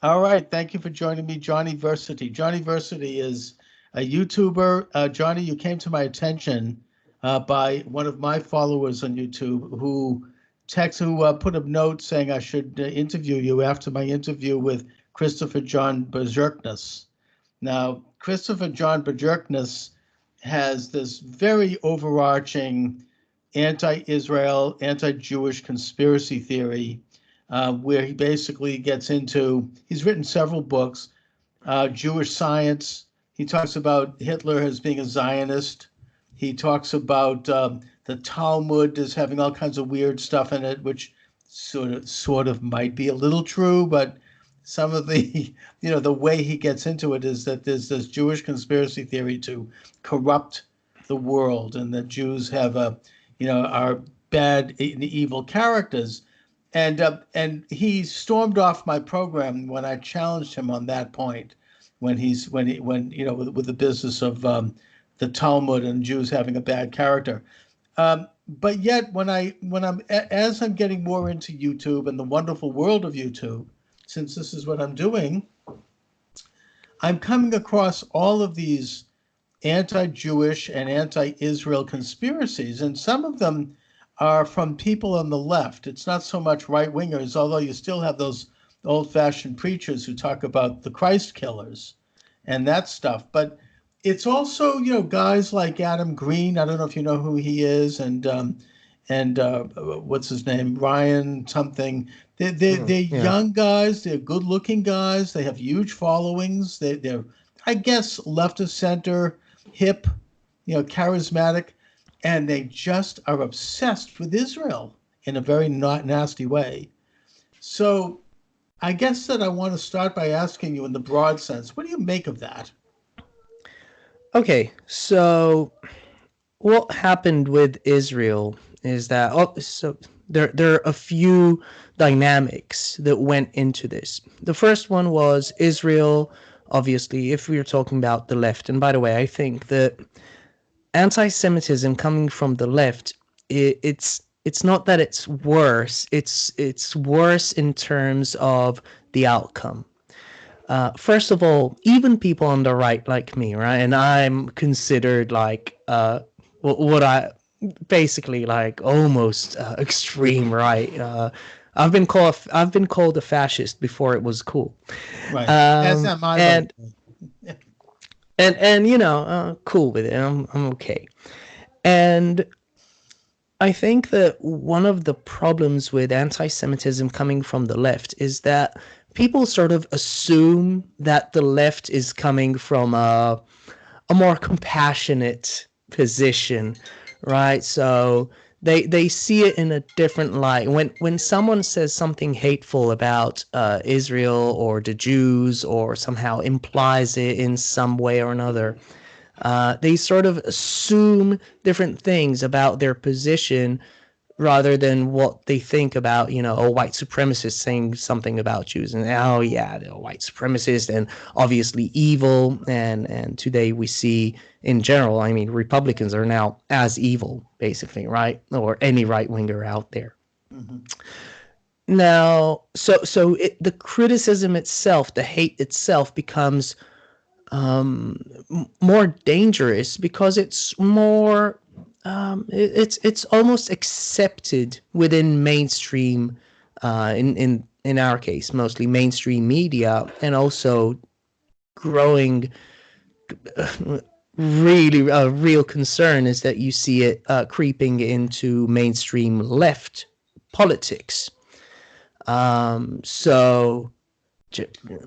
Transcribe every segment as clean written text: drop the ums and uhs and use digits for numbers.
All right. Thank you for joining me, Jonny Versity. Jonny Versity is a YouTuber. Johnny, you came to my attention by one of my followers on YouTube who put a note saying I should interview you after my interview with Christopher John Berjerknes. Now, Christopher John Berjerknes has this very overarching anti-Israel, anti-Jewish conspiracy theory where he basically gets into, he's written several books, Jewish science. He talks about Hitler as being a Zionist. He talks about the Talmud as having all kinds of weird stuff in it, which sort of might be a little true, but some of the, the way he gets into it is that there's this Jewish conspiracy theory to corrupt the world, and that Jews have are bad, evil characters. And he stormed off my program when I challenged him on that point, when with the business of the Talmud and Jews having a bad character. But yet, as I'm getting more into YouTube and the wonderful world of YouTube, since this is what I'm doing, I'm coming across all of these anti-Jewish and anti-Israel conspiracies, and some of them are from people on the left. It's not so much right-wingers, although you still have those old-fashioned preachers who talk about the Christ killers and that stuff. But it's also, guys like Adam Green. I don't know if you know who he is, and what's his name, Ryan something. They're young guys. They're good-looking guys. They have huge followings. They're I guess left of center, hip, charismatic. And they just are obsessed with Israel in a very nasty way. So I guess that I want to start by asking you in the broad sense, what do you make of that? Okay, so what happened with Israel is that there are a few dynamics that went into this. The first one was Israel, obviously, if we are talking about the left. And by the way, I think that anti-Semitism coming from the left, it's not that it's worse. It's worse in terms of the outcome. First of all, even people on the right like me, right? And I'm considered like what I basically like almost extreme right. I've been called a fascist before it was cool. Right. That's not my and cool with it. I'm okay. And I think that one of the problems with anti-Semitism coming from the left is that people sort of assume that the left is coming from a more compassionate position, right? So they see it in a different light. When someone says something hateful about Israel or the Jews, or somehow implies it in some way or another, they sort of assume different things about their position rather than what they think about, a white supremacist saying something about Jews, and oh yeah, they're white supremacist and obviously evil. And today we see in general, I mean, Republicans are now as evil, basically, right? Or any right winger out there. Mm-hmm. Now, the criticism itself, the hate itself, becomes more dangerous because it's more. It's almost accepted within mainstream, in our case, mostly mainstream media, and also growing. Really, a real concern is that you see it creeping into mainstream left politics. So,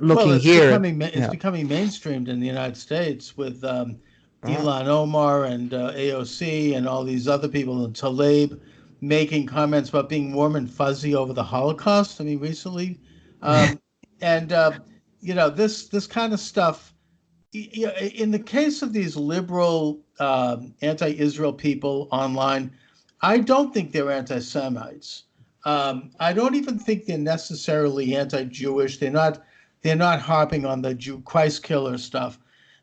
looking it's here, becoming mainstreamed in the United States with Ilhan Omar and AOC and all these other people, and Tlaib making comments about being warm and fuzzy over the Holocaust. I mean, recently, and this kind of stuff. In the case of these liberal anti-Israel people online, I don't think they're anti-Semites. I don't even think they're necessarily anti-Jewish. They're not harping on the Christ killer stuff.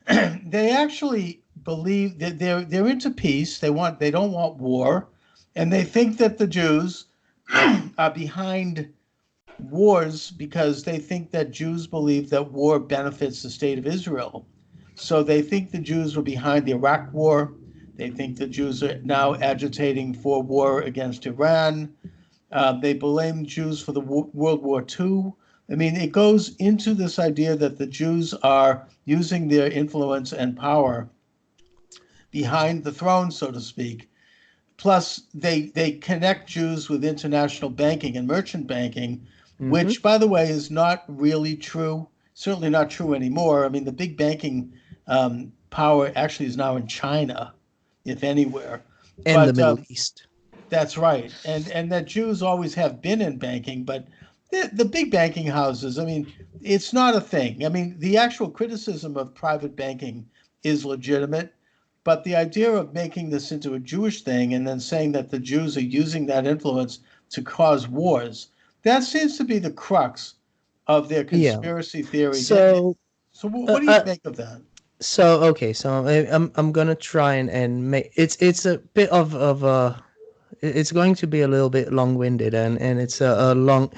They actually believe that they're into peace. They don't want war, and they think that the Jews are behind wars because they think that Jews believe that war benefits the state of Israel. So they think the Jews were behind the Iraq War. They think the Jews are now agitating for war against Iran. They blame Jews for the World War II. I mean, it goes into this idea that the Jews are using their influence and power behind the throne, so to speak. Plus, they connect Jews with international banking and merchant banking, Mm-hmm. which, by the way, is not really true. Certainly not true anymore. I mean, the big banking power actually is now in China, if anywhere. And the But Middle East. that's right, and that Jews always have been in banking, but the big banking houses, I mean, it's not a thing. I mean, the actual criticism of private banking is legitimate, but the idea of making this into a Jewish thing and then saying that the Jews are using that influence to cause wars, that seems to be the crux of their Yeah. conspiracy theory. So, So uh, what do you uh, make of that? I'm gonna try and make it's a bit of a it's going to be a little bit long-winded and it's a long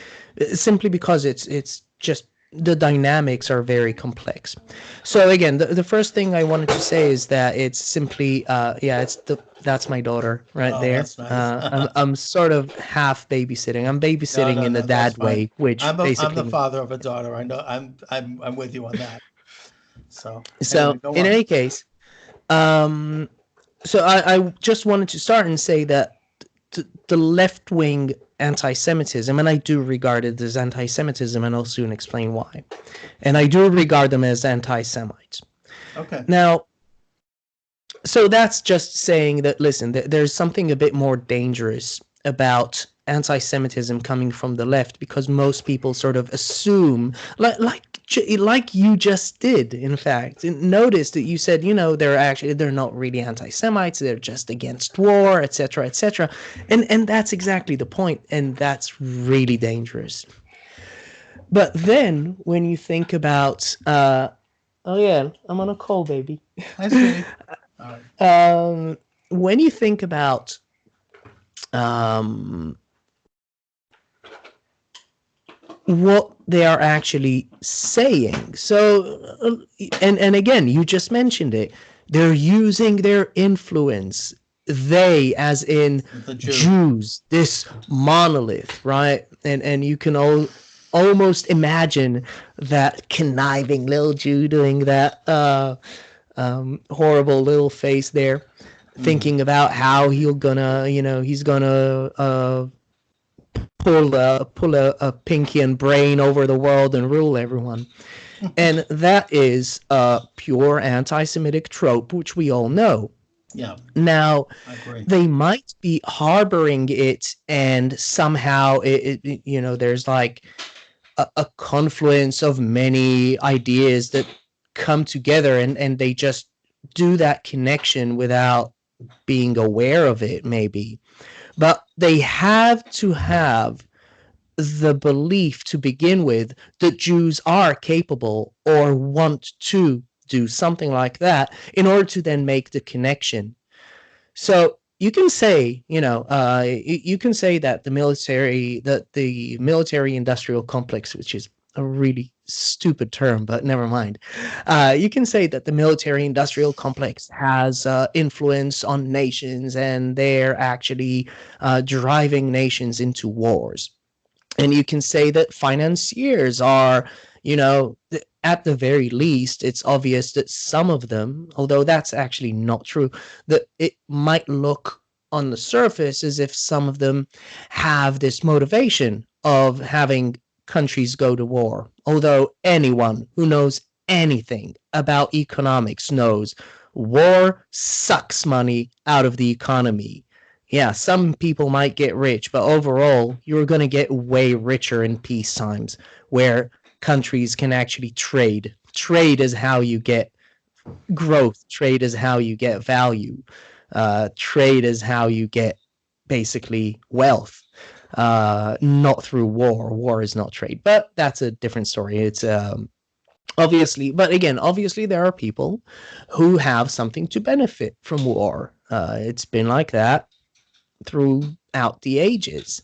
simply because it's just the dynamics are very complex. So again, the first thing I wanted to say is that it's simply yeah, that's my daughter right Oh, there. that's nice. I'm sort of half babysitting. I'm No, babysitting no, in the no, that's dad fine. way, which I'm basically the means. father of a daughter. I know. I'm with you on that. So So anyway, go in on. any case, um, so I just wanted to start and say that the left wing anti Semitism, and I do regard it as anti Semitism, and I'll soon explain why. And I do regard them as anti Semites. Okay. Now, so that's just saying that, listen, there's something a bit more dangerous about anti-Semitism coming from the left because most people sort of assume, like you just did, in fact. Notice that you said, they're not really anti-Semites, they're just against war, etc., etc. And that's exactly the point, and that's really dangerous. But then when you think about, oh yeah, I'm on a call, baby. Hi, sweetie. All right. When you think about um, what they are actually saying, so and again, you just mentioned it. They're using their influence. They, as in The Jew. Jews, this monolith, right? And you can almost imagine that conniving little Jew doing that horrible little face there, thinking about how he's gonna pull a pinky and brain over the world and rule everyone. And that is a pure anti-Semitic trope, which we all know. Yeah, Now, I agree. they might be harboring it, and somehow there's like a confluence of many ideas that come together, and they just do that connection without being aware of it, maybe. But they have to have the belief to begin with that Jews are capable or want to do something like that in order to then make the connection. So you can say, you can say that the military industrial complex, which is a really stupid term, but never mind. You can say that the military industrial complex has influence on nations, and they're actually driving nations into wars. And you can say that financiers are, at the very least, it's obvious that some of them, although that's actually not true, that it might look on the surface as if some of them have this motivation of having countries go to war. Although anyone who knows anything about economics knows war sucks money out of the economy. Yeah, some people might get rich, but overall, you're going to get way richer in peace times where countries can actually trade. Trade is how you get growth, trade is how you get value, trade is how you get basically wealth. Not through war. War is not trade, but that's a different story. It's obviously, but again, obviously, there are people who have something to benefit from war. It's been like that throughout the ages.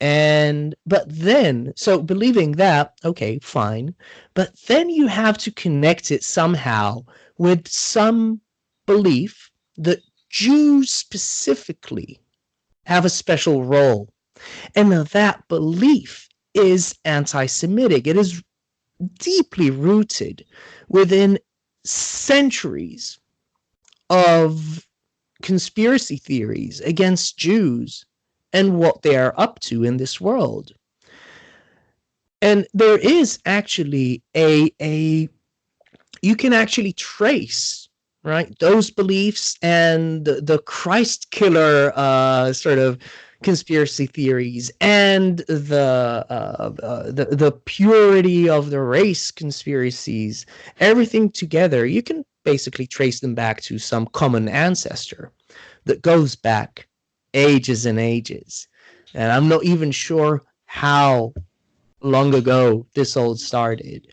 And but then, so believing that, okay, fine. But then you have to connect it somehow with some belief that Jews specifically have a special role. And that belief is anti Semitic. It is deeply rooted within centuries of conspiracy theories against Jews and what they are up to in this world. And there is actually a you can actually trace, right, those beliefs and the Christ killer sort of conspiracy theories and the purity of the race conspiracies, everything together. You can basically trace them back to some common ancestor that goes back ages and ages. And I'm not even sure how long ago this all started.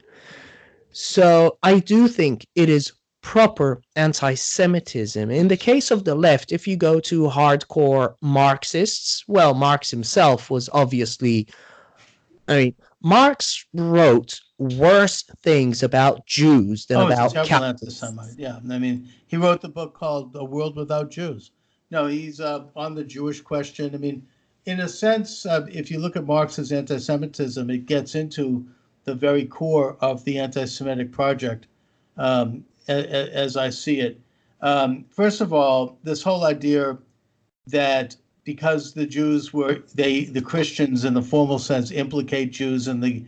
So I do think it is proper anti-Semitism. In the case of the left, if you go to hardcore Marxists, well, Marx himself was obviously, I mean, Marx wrote worse things about Jews than Oh, he's a about terrible Catholics. anti-Semite. Yeah, I mean, he wrote the book called "A World Without Jews." No, he's on the Jewish question. I mean, in a sense, if you look at Marx's anti-Semitism, it gets into the very core of the anti-Semitic project, as I see it. First of all, this whole idea that because the Jews were the Christians in the formal sense implicate Jews in the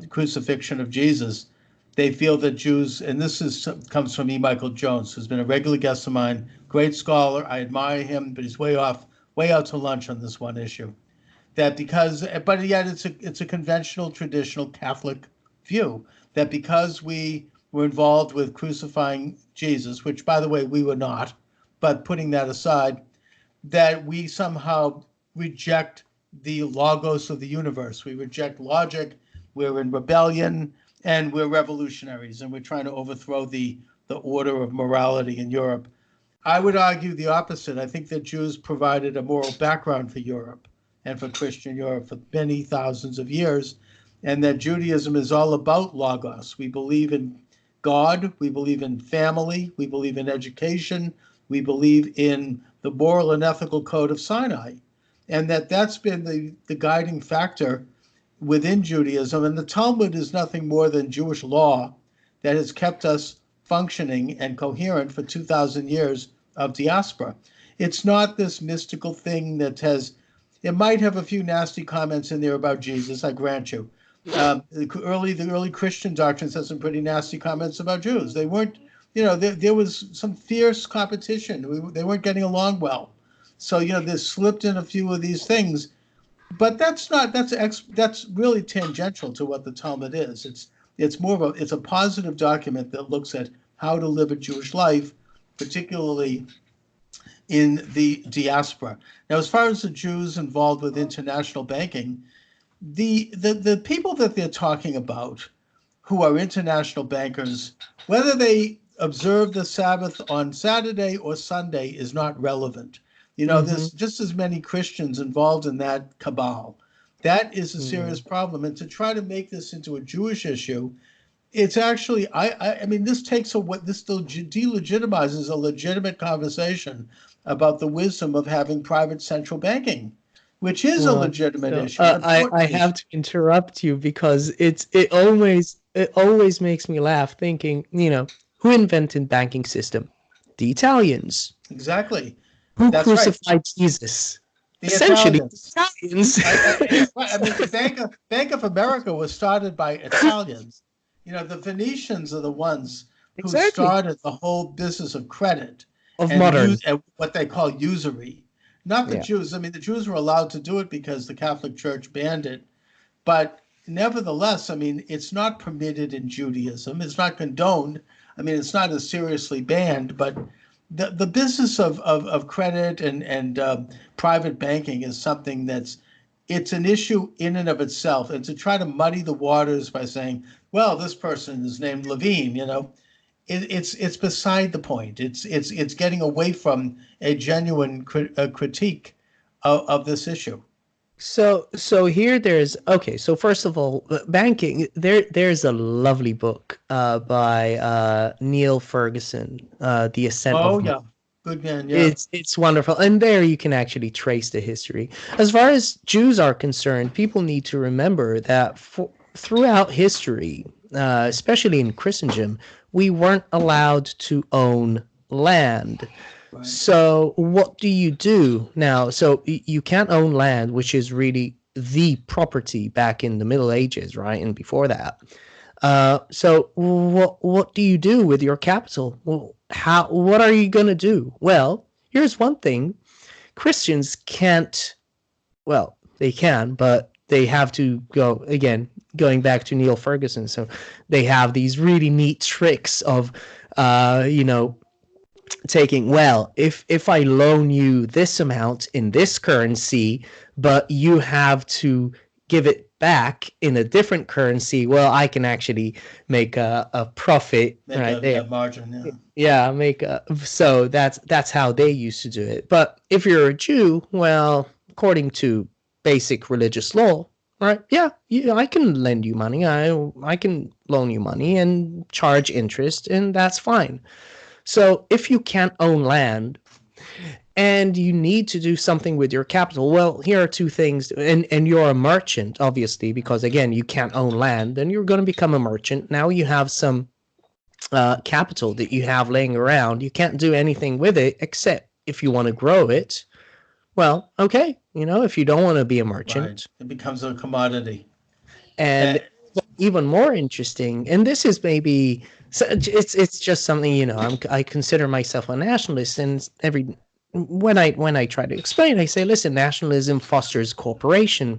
crucifixion of Jesus, they feel that Jews, and this comes from E. Michael Jones, who's been a regular guest of mine, great scholar. I admire him, but he's way out to lunch on this one issue. That because, but yet it's a conventional, traditional Catholic view that because we were involved with crucifying Jesus, which by the way we were not, but putting that aside, that we somehow reject the logos of the universe. We reject logic. We're in rebellion, and we're revolutionaries, and we're trying to overthrow the order of morality in Europe. I would argue the opposite. I think that Jews provided a moral background for Europe and for Christian Europe for many thousands of years, and that Judaism is all about logos. We believe in God, we believe in family, we believe in education, we believe in the moral and ethical code of Sinai, and that's been the guiding factor within Judaism. And the Talmud is nothing more than Jewish law that has kept us functioning and coherent for 2,000 years of diaspora. It's not this mystical thing that it might have a few nasty comments in there about Jesus, I grant you. The early Christian doctrines had some pretty nasty comments about Jews. They weren't, there was some fierce competition. They weren't getting along well. So, they slipped in a few of these things, but that's really tangential to what the Talmud is. It's a positive document that looks at how to live a Jewish life, particularly in the diaspora. Now, as far as the Jews involved with international banking, the people that they're talking about who are international bankers, whether they observe the Sabbath on Saturday or Sunday is not relevant. There's just as many Christians involved in that cabal. That is a serious problem. And to try to make this into a Jewish issue, it's actually, I mean, this still delegitimizes a legitimate conversation about the wisdom of having private central banking, which is a legitimate issue. I have to interrupt you because it always makes me laugh thinking, who invented banking system? The Italians. Exactly. Who That's crucified right. Jesus? The Essentially, Italians. Italians. I mean, the Bank of America was started by Italians. The Venetians are the ones who started the whole business of credit and what they call usury. Not the Jews. I mean, the Jews were allowed to do it because the Catholic Church banned it. But nevertheless, I mean, it's not permitted in Judaism. It's not condoned. I mean, it's not as seriously banned, but the business of credit and private banking is something it's an issue in and of itself. And to try to muddy the waters by saying, well, this person is named Levine, it's beside the point. It's getting away from a genuine critique of this issue. So here there's okay. So first of all, banking. There's a lovely book by Neil Ferguson, The Ascent Oh of Money. yeah, good man. Yeah, It's wonderful, and there you can actually trace the history. As far as Jews are concerned, people need to remember that throughout history, especially in Christendom, we weren't allowed to own land. right. So what do you do now? So you can't own land, which is really the property back in the Middle Ages, right? And before that. So what do you do with your capital? Well, what are you gonna do? Well, here's one thing. Christians can't, well, they can, but they have to go again, going back to Neil Ferguson. So they have these really neat tricks of you know, taking, well, if I loan you this amount in this currency, but you have to give it back in a different currency, well, I can actually make a profit Make right there. a margin. Yeah, Yeah, make a, so that's how they used to do it. But if you're a Jew, well, according to basic religious law, right? Yeah, I can lend you money. I can loan you money and charge interest, and that's fine. So if you can't own land and you need to do something with your capital, well, here are two things. And you're a merchant, obviously, because again, you can't own land, then you're going to become a merchant. Now you have some capital that you have laying around. You can't do anything with it except if you want to grow it. Well, okay, if you don't want to be a right. merchant. It becomes a commodity. And And even more interesting, and this is maybe, so it's just something, I consider myself a nationalist, and when I try to explain, I say, listen, nationalism fosters cooperation,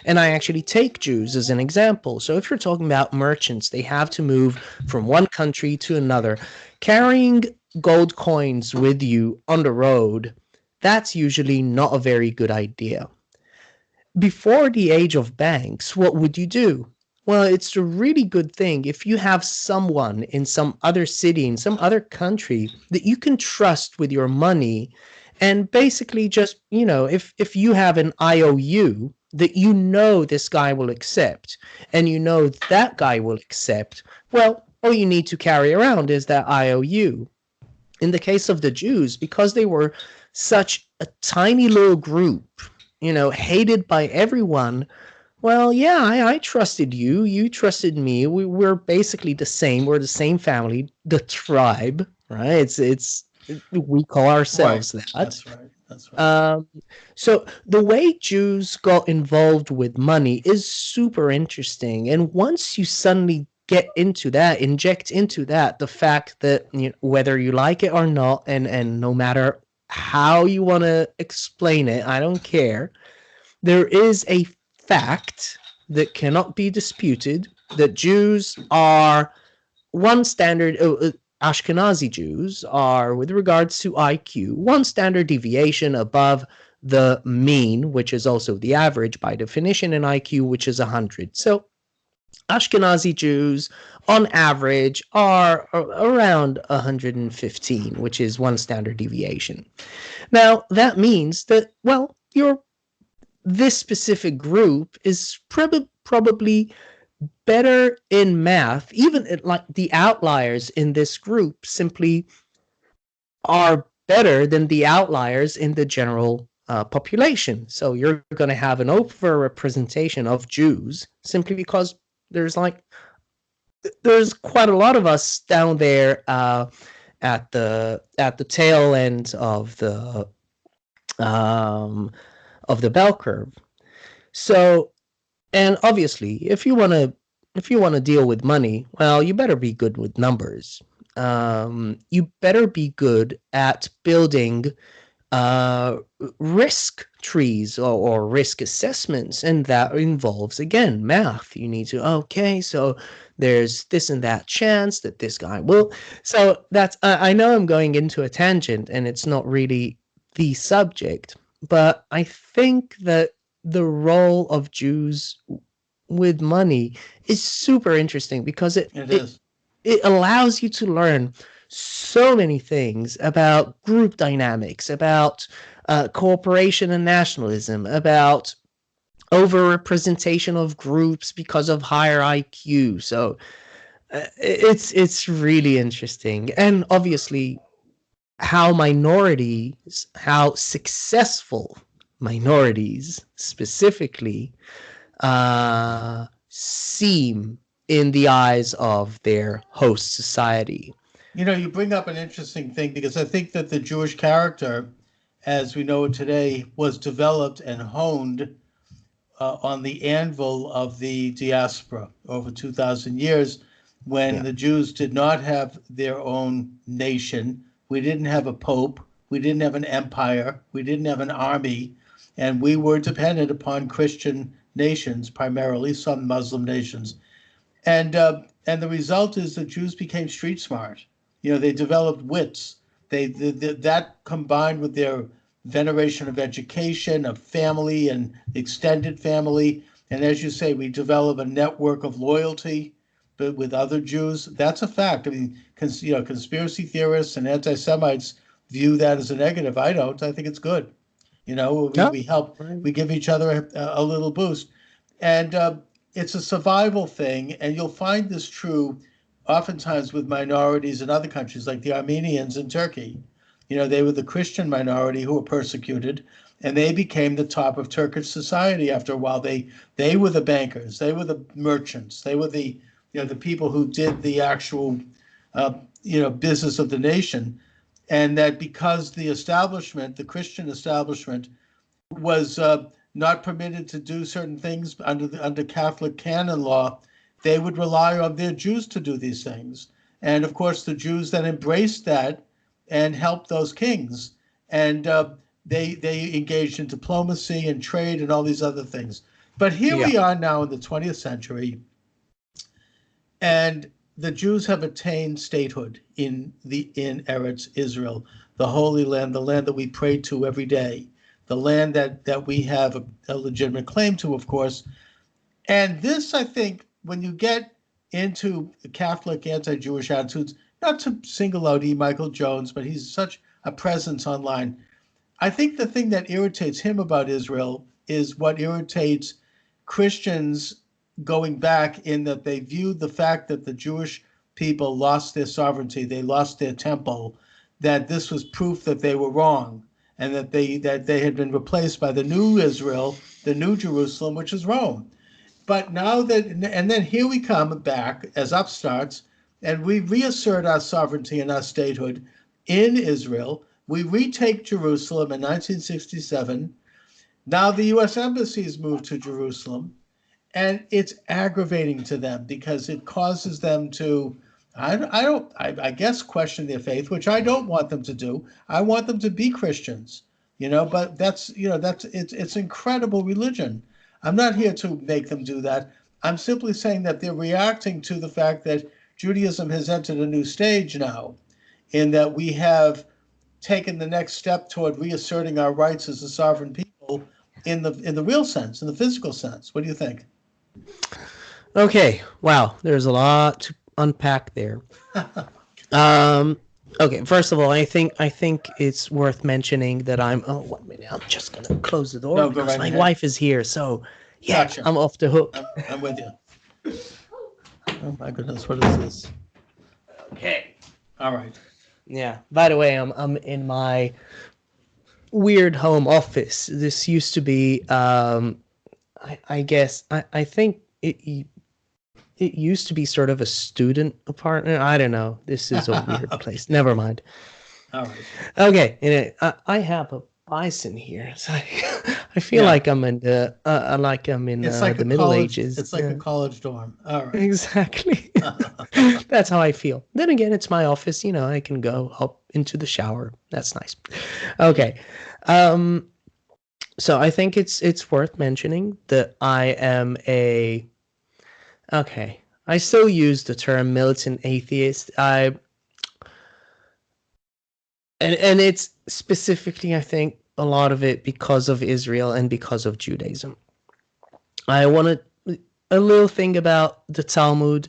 and I actually take Jews as an example. So if you're talking about merchants, they have to move from one country to another, carrying gold coins with you on the road. That's usually not a very good idea. Before the age of banks, what would you do? Well, it's a really good thing if you have someone in some other city, in some other country that you can trust with your money. And basically, just, if you have an IOU that this guy will accept, and that guy will accept, well, all you need to carry around is that IOU. In the case of the Jews, because they were such a tiny little group, hated by everyone, well, yeah, I trusted you. You trusted me. We're basically the same. We're the same family, the tribe, right? We call right, ourselves that. that's right. That's right. Um, so the way Jews got involved with money is super interesting. And once you suddenly inject into that the fact that, whether you like it or not, and no matter how you want to explain it, I don't care. There is a fact that cannot be disputed that Jews are one standard. Ashkenazi Jews are, with regards to IQ, one standard deviation above the mean, which is also the average by definition in IQ, which is 100. So Ashkenazi Jews, on average, are around 115, which is one standard deviation. Now, that means that, well, this specific group is probably better in math. Even like the outliers in this group simply are better than the outliers in the general population. So you're going to have an overrepresentation of Jews simply because there's like there's quite a lot of us down there at the tail end um, of the bell curve. So, and obviously, if you want to deal with money, well, you better be good with numbers. You better be good at building uh, risk trees, or risk assessments, and that involves, again, math. You need to, okay, so there's this and that chance that this guy will. So that's, I know I'm going into a tangent, and it's not really the subject, but I think that the role of Jews with money is super interesting because it It it is. it allows you to learn so many things about group dynamics, about cooperation and nationalism, about overrepresentation of groups because of higher IQ. So it's really interesting, and obviously how successful minorities specifically seem in the eyes of their host society. You know, you bring up an interesting thing because I think that the Jewish character, as we know it today, was developed and honed on the anvil of the diaspora over 2,000 years when Yeah. the Jews did not have their own nation. We didn't have a pope. We didn't have an empire. We didn't have an army. And we were dependent upon Christian nations, primarily some Muslim nations. And the result is that Jews became street smart. You know, they developed wits. That combined with their veneration of education, of family and extended family, and as you say, we develop a network of loyalty, but with other Jews. That's a fact. I mean, conspiracy theorists and anti-Semites view that as a negative. I don't. I think it's good. You know, Yeah. we help, we give each other a little boost, and it's a survival thing, and you'll find this true oftentimes with minorities in other countries, like the Armenians in Turkey. You know, they were the Christian minority who were persecuted, and they became the top of Turkish society after a while. They were the bankers, they were the merchants, they were the the people who did the actual business of the nation, and that because the establishment, the Christian establishment, was not permitted to do certain things under Catholic canon law, they would rely on their Jews to do these things. And of course, the Jews then embraced that and helped those kings. And they engaged in diplomacy and trade and all these other things. But here we are now in the 20th century, and the Jews have attained statehood in Eretz Israel, the Holy Land, the land that we pray to every day, the land that we have a legitimate claim to, of course. And this, I think, when you get into Catholic anti-Jewish attitudes, not to single out E. Michael Jones, but he's such a presence online. I think the thing that irritates him about Israel is what irritates Christians going back, in that they viewed the fact that the Jewish people lost their sovereignty, they lost their temple, that this was proof that they were wrong, and that they had been replaced by the new Israel, the new Jerusalem, which is Rome. But now and then here we come back as upstarts, and we reassert our sovereignty and our statehood in Israel. We retake Jerusalem in 1967. Now the U.S. Embassy has moved to Jerusalem, and it's aggravating to them because it causes them to, I guess, question their faith, which I don't want them to do. I want them to be Christians, but it's incredible religion. I'm not here to make them do that. I'm simply saying that they're reacting to the fact that Judaism has entered a new stage now, in that we have taken the next step toward reasserting our rights as a sovereign people in the real sense, in the physical sense. What do you think? Okay, wow, there's a lot to unpack there. Okay, first of all, I think it's worth mentioning that I'm. Oh, 1 minute. I'm just gonna close the door No, because right my ahead. wife is here. So, yeah, Gotcha. I'm off the hook. I'm with you. Oh my goodness, what is this? Okay. All right. Yeah. By the way, I'm in my weird home office. This used to be. I guess I think it used to be sort of a student apartment. I don't know. This is a weird place. Never mind. All right. Okay, I have a bison here. So I feel like I'm in the the Middle Ages. It's like a college dorm. All right. Exactly. That's how I feel. Then again, it's my office. I can go up into the shower. That's nice. Okay. So I think it's worth mentioning that I am I still use the term militant atheist. And it's specifically, I think, a lot of it because of Israel and because of Judaism. I wanted a little thing about the Talmud.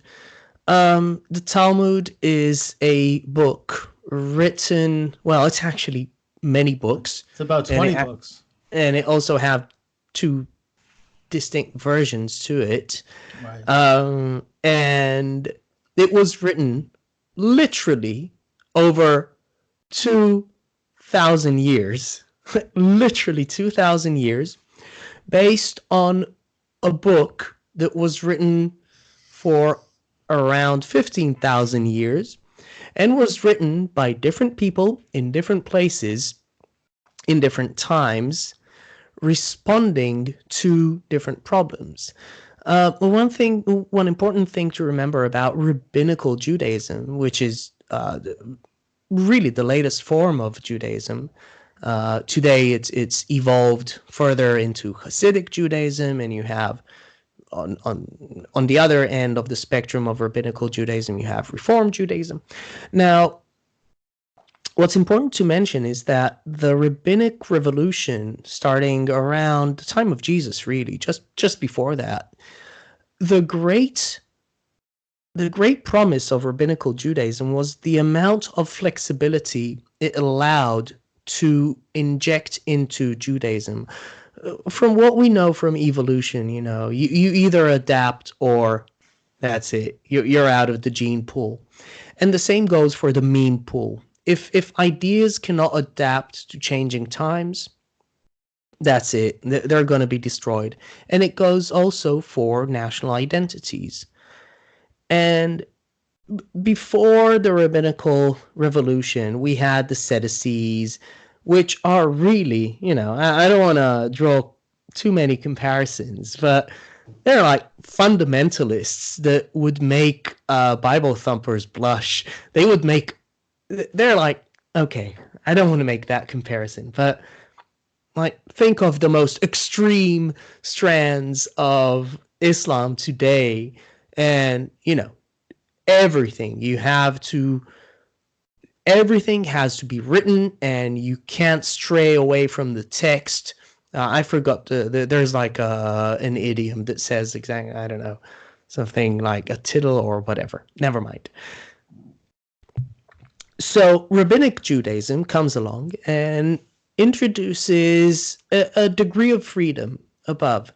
The Talmud is a book written, well, it's actually many books. It's about 20 books. And it also have two distinct versions to it. Right. And it was written literally over 2,000 years, literally 2,000 years, based on a book that was written for around 15,000 years and was written by different people in different places in different times, responding to different problems. One important thing to remember about rabbinical Judaism, which is really the latest form of Judaism. Today, it's evolved further into Hasidic Judaism, and you have on the other end of the spectrum of rabbinical Judaism, you have Reform Judaism. Now, what's important to mention is that the rabbinic revolution, starting around the time of Jesus, really, just before that, the great promise of rabbinical Judaism was the amount of flexibility it allowed to inject into Judaism. From what we know from evolution, you either adapt or that's it. You're out of the gene pool. And the same goes for the meme pool. If ideas cannot adapt to changing times, that's it. They're going to be destroyed. And it goes also for national identities. And before the rabbinical revolution, we had the Sadducees, which are really, I don't want to draw too many comparisons, but they're like fundamentalists that would make Bible thumpers blush. They're like, okay, I don't want to make that comparison, but like think of the most extreme strands of Islam today, and everything has to be written, and you can't stray away from the text. I forgot there's like an idiom that says exactly, I don't know, something like a tittle or whatever. Never mind. So rabbinic Judaism comes along and introduces a degree of freedom above.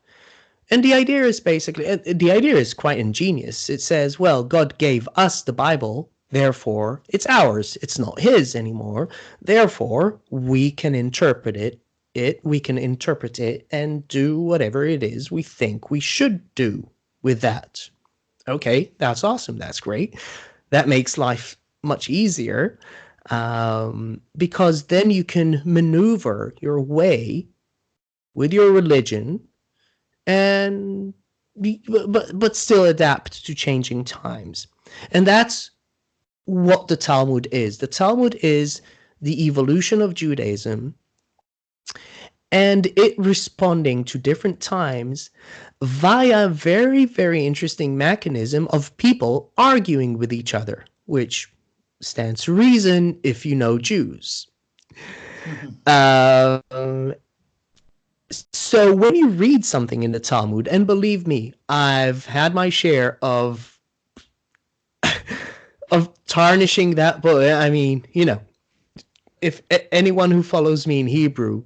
And the idea is quite ingenious. It says, well, God gave us the Bible, therefore it's ours. It's not his anymore. Therefore, we can interpret it. We can interpret it and do whatever it is we think we should do with that. Okay, that's awesome. That's great. That makes life much easier, because then you can maneuver your way with your religion and but still adapt to changing times. And that's what the Talmud is. The Talmud is the evolution of Judaism, and it responding to different times via a very, very interesting mechanism of people arguing with each other, which stands to reason if you know Jews. So when you read something in the Talmud, and believe me, I've had my share of tarnishing that book. I mean, if anyone who follows me in Hebrew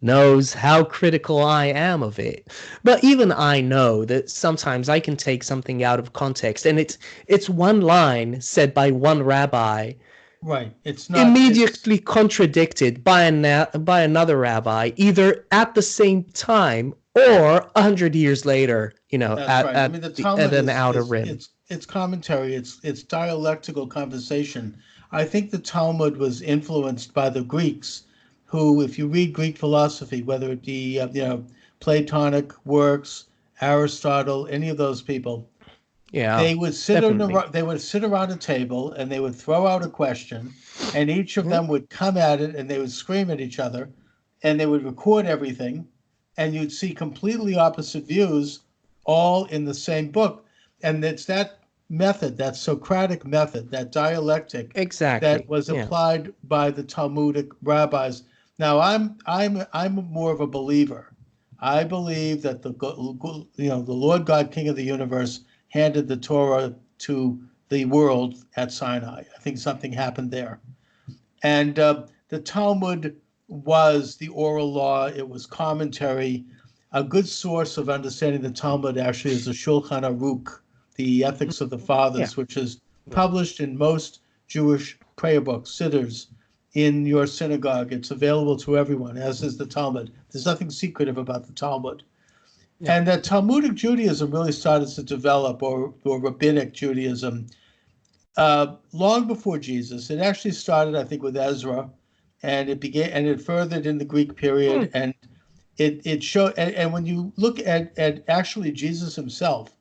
knows how critical I am of it. But even I know that sometimes I can take something out of context, and it's one line said by one rabbi, right? It's not immediately contradicted by another rabbi, either at the same time or 100 years later. That's right. I mean, the Talmud at an outer rim. It's commentary. It's dialectical conversation. I think the Talmud was influenced by the Greeks, who, if you read Greek philosophy, whether it be Platonic works, Aristotle, any of those people, they would sit around a table and they would throw out a question, and each of them would come at it and they would scream at each other, and they would record everything, and you'd see completely opposite views all in the same book. And it's that method, that Socratic method, that dialectic, that was applied by the Talmudic rabbis. Now, I'm more of a believer. I believe that the Lord God, King of the universe, handed the Torah to the world at Sinai. I think something happened there, and the Talmud was the oral law. It was commentary. a good source of understanding the Talmud actually is the Shulchan Aruch, the Ethics of the Yeah. Fathers, which is published in most Jewish prayer books, siddurs, in your synagogue. It's available to everyone, as is the Talmud. There's nothing secretive about the Talmud. Yeah. And that Talmudic Judaism really started to develop, or Rabbinic Judaism, long before Jesus. It actually started, I think, with Ezra, and it furthered in the Greek period, and it showed. And when you look at actually Jesus himself,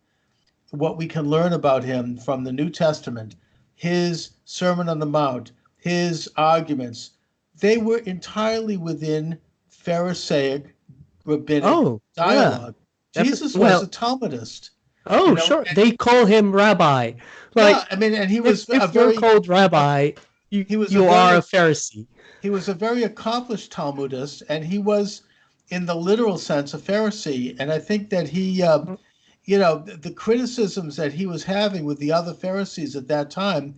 what we can learn about him from the New Testament, his Sermon on the Mount, his arguments, they were entirely within Pharisaic rabbinic Oh, yeah. dialogue. Jesus was a Well, Talmudist, oh, sure. and They call him rabbi. yeah, Like, I mean, and he if was a you're very called rabbi, he was a you are a very Pharisee. he was a very accomplished Talmudist, and he was, in the literal sense, a Pharisee. And I think that he, the criticisms that he was having with the other Pharisees at that time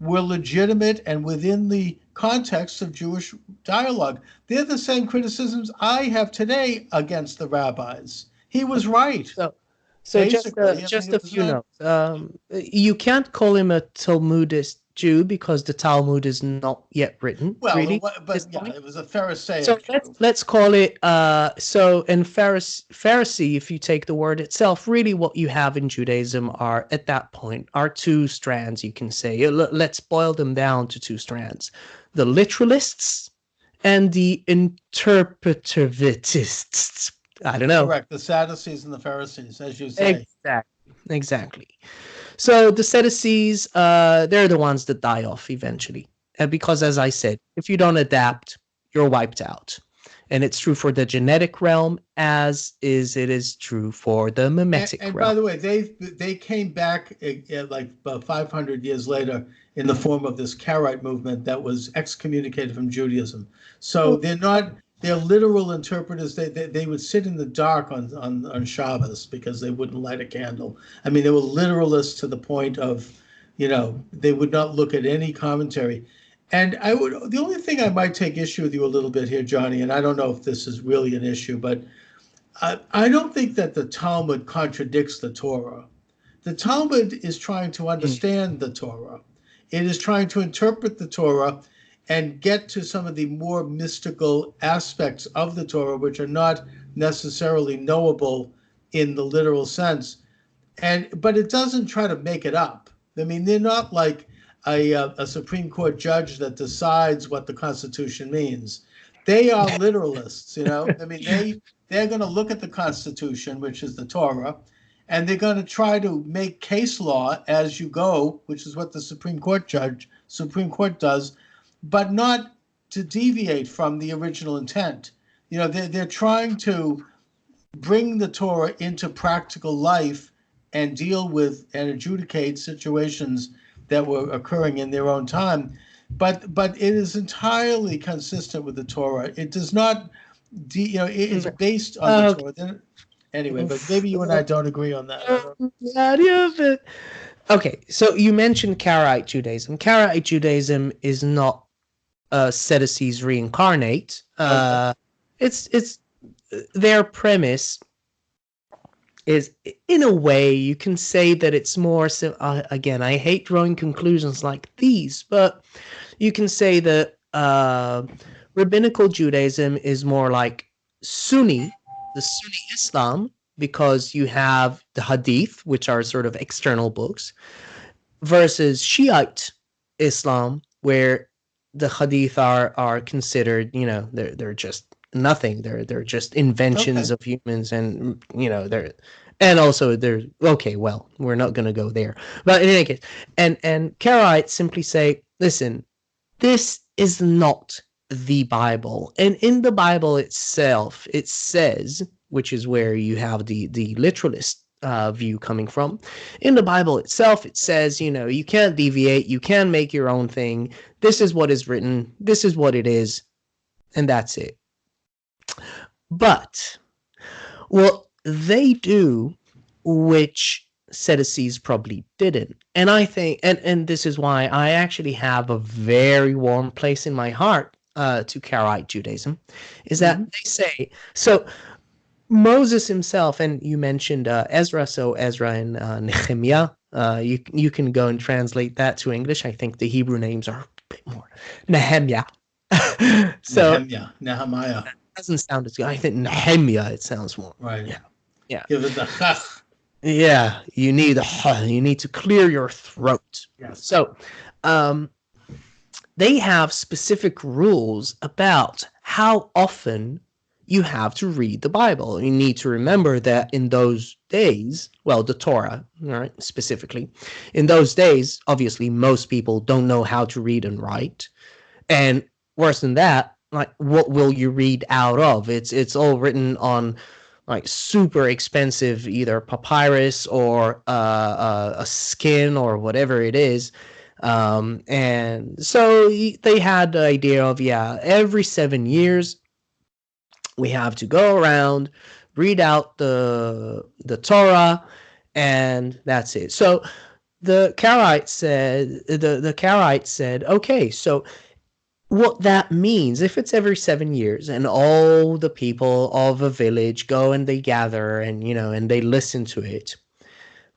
were legitimate and within the context of Jewish dialogue. They're the same criticisms I have today against the rabbis. He was right, So, basically. I mean, just it a was few not. notes. You can't call him a Talmudist Jew because the Talmud is not yet written, Well, really, at this but yeah, point. it was a So Pharisaic Jew. let's call it in Pharisee, if you take the word itself, really what you have in Judaism are at that point are two strands, you can say. Let's boil them down to two strands. The literalists and the interpretivists. I don't know. Correct. The Sadducees and the Pharisees, as you say. Exactly. So the Sadducees, they're the ones that die off eventually. Because as I said, if you don't adapt, you're wiped out. And it's true for the genetic realm as it is true for the mimetic And realm. by the way, they came back like about 500 years later in the form of this Karaite movement that was excommunicated from Judaism. So they're literal interpreters. They would sit in the dark on Shabbos because they wouldn't light a candle. I mean, they were literalists to the point of, they would not look at any commentary. And the only thing I might take issue with you a little bit here, Johnny, and I don't know if this is really an issue, but I don't think that the Talmud contradicts the Torah. The Talmud is trying to understand the Torah. It is trying to interpret the Torah and get to some of the more mystical aspects of the Torah, which are not necessarily knowable in the literal sense. But it doesn't try to make it up. I mean, they're not like a Supreme Court judge that decides what the Constitution means. They are literalists, I mean, they're going to look at the Constitution, which is the Torah, and they're going to try to make case law as you go, which is what the Supreme Court does, but not to deviate from the original intent. They're trying to bring the Torah into practical life and deal with and adjudicate situations that were occurring in their own time. But it is entirely consistent with the Torah. It does not, it is based on the Torah. Anyway, but maybe you and I don't agree on that. Okay, so you mentioned Karaite Judaism. Karaite Judaism is not Sadducees reincarnate. Okay. It's their premise is, in a way, you can say that it's more. Again, I hate drawing conclusions like these, but you can say that rabbinical Judaism is more like the Sunni Islam, because you have the Hadith, which are sort of external books, versus Shiite Islam, where the Hadith are considered, they're just nothing. They're just inventions of humans, and they're okay. Well, we're not going to go there, but in any case, and Karaites simply say, listen, this is not the Bible, and in the Bible itself, it says, which is where you have the literalist view coming from. In the Bible itself, it says, you can't deviate, you can make your own thing. This is what is written. This is what it is, and that's it. But what they do, which Sadducees probably didn't, and I think, and this is why I actually have a very warm place in my heart to Karaite Judaism, is that they say, so Moses himself, and you mentioned Ezra, so Ezra and Nehemiah. You can go and translate that to English. I think the Hebrew names are a bit more Nehemiah. So Nehemiah. doesn't sound as good. I think Nehemiah, it sounds more. Right. Yeah. Yeah. Give it the chach. Yeah. You need to clear your throat. Yes. So, they have specific rules about how often you have to read the Bible. You need to remember that in those days, well, the Torah, right, specifically, in those days, obviously, most people don't know how to read and write. And worse than that, like, what will you read out of? It's all written on like super expensive either papyrus or a skin or whatever it is. And so they had the idea of, yeah, every 7 years we have to go around, read out the Torah, and that's it. So the Karaites said, okay, so what that means, if it's every 7 years and all the people of a village go and they gather and and they listen to it,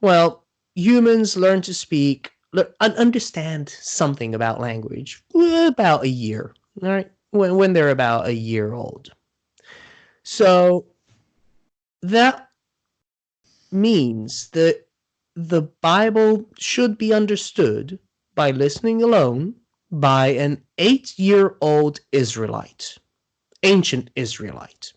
well, humans learn to speak understand something about language about a year, all right, when they're about a year old. So that means that the Bible should be understood by listening alone by an 8-year-old Israelite, ancient Israelite.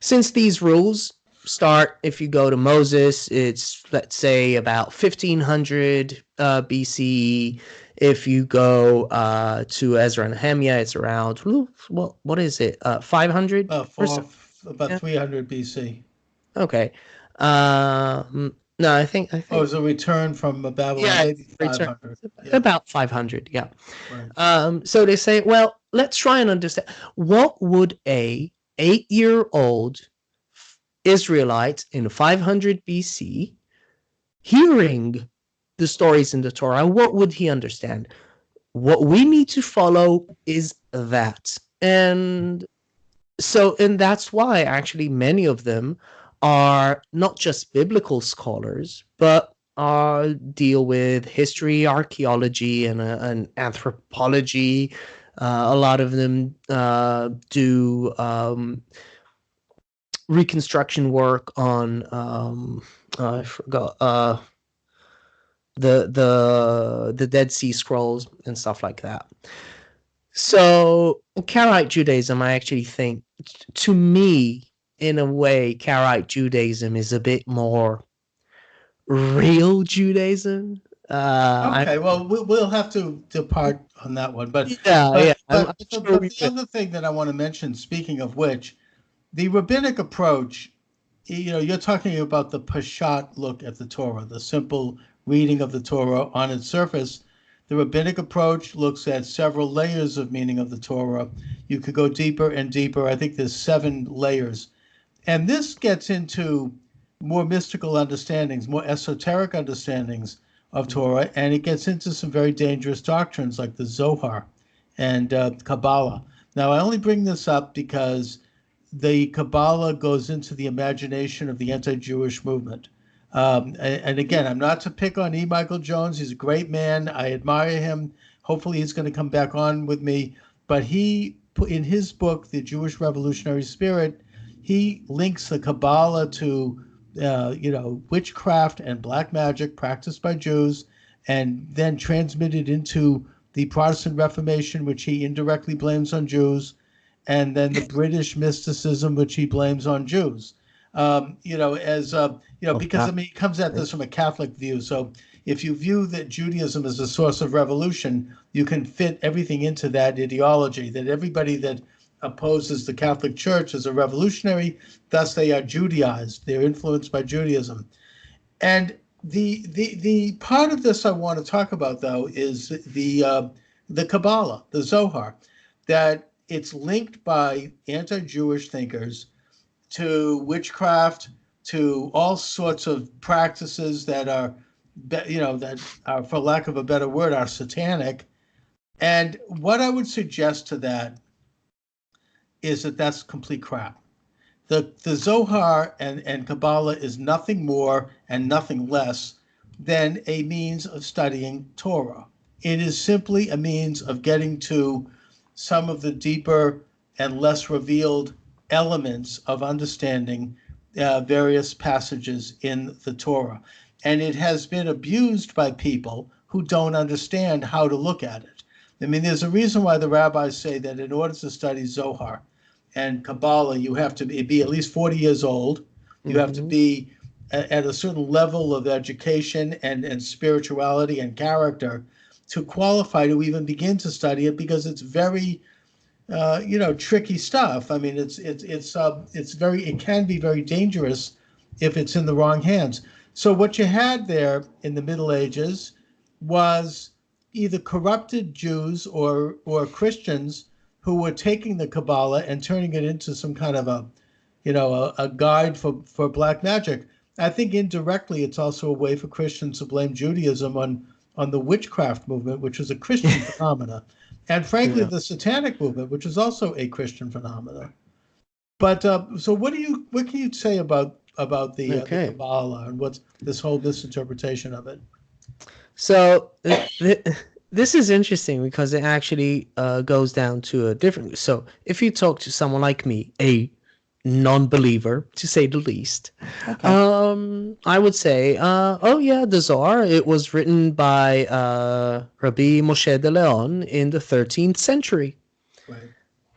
Since these rules start, if you go to Moses, it's, let's say, about 1500 BCE. If you go to Ezra and Nehemiah, it's around, what is it, 500? About 300 BC. Okay. No, I think. Oh, it was a return from Babylon, Yeah, maybe 500. Yeah. About 500, yeah. Right. So they say, well, let's try and understand, what would a 8-year-old Israelite in 500 BC hearing the stories in the Torah, what would he understand? What we need to follow is that. And that's why actually many of them are not just biblical scholars, but deal with history, archaeology, and anthropology. A lot of them do reconstruction work on I forgot the Dead Sea Scrolls and stuff like that. So Karaite Judaism, I actually think, to me, in a way, Karaite Judaism is a bit more real Judaism. Okay, well, we'll have to depart on that one, but yeah. but the other thing that I want to mention, speaking of which, the rabbinic approach, you're talking about the Peshat look at the Torah, the simple reading of the Torah on its surface. The rabbinic approach looks at several layers of meaning of the Torah. You could go deeper and deeper. I think there's 7 layers. And this gets into more mystical understandings, more esoteric understandings of Torah, and it gets into some very dangerous doctrines like the Zohar and Kabbalah. Now, I only bring this up because the Kabbalah goes into the imagination of the anti-Jewish movement. And again, I'm not to pick on E. Michael Jones. He's a great man. I admire him. Hopefully he's going to come back on with me. But he, in his book, The Jewish Revolutionary Spirit, he links the Kabbalah to, witchcraft and black magic practiced by Jews, and then transmitted into the Protestant Reformation, which he indirectly blames on Jews, and then the British mysticism, which he blames on Jews. Because he comes at this from a Catholic view. So if you view that Judaism as a source of revolution, you can fit everything into that ideology, that everybody that opposes the Catholic Church is a revolutionary, thus they are Judaized. They're influenced by Judaism. And the part of this I want to talk about, though, is the Kabbalah, the Zohar, that it's linked by anti-Jewish thinkers to witchcraft, to all sorts of practices that are, for lack of a better word, are satanic. And what I would suggest to that is that that's complete crap. The Zohar and Kabbalah is nothing more and nothing less than a means of studying Torah. It is simply a means of getting to some of the deeper and less revealed elements of understanding various passages in the Torah. And it has been abused by people who don't understand how to look at it. I mean, there's a reason why the rabbis say that in order to study Zohar and Kabbalah, you have to be at least 40 years old. You have to be at a certain level of education and spirituality and character to qualify to even begin to study it, because it's very, tricky stuff. I mean, it can be very dangerous if it's in the wrong hands. So what you had there in the Middle Ages was either corrupted Jews or Christians who were taking the Kabbalah and turning it into some kind of a guide for black magic. I think indirectly it's also a way for Christians to blame Judaism on the witchcraft movement, which is a Christian phenomena, and frankly the Satanic movement, which is also a Christian phenomena. But so what can you say about the Kabbalah and what's this whole misinterpretation of it? So this is interesting because it actually goes down to a different. So if you talk to someone like me, a non-believer to say the least, I would say, the Zohar, it was written by Rabbi Moshe de Leon in the 13th century. Right.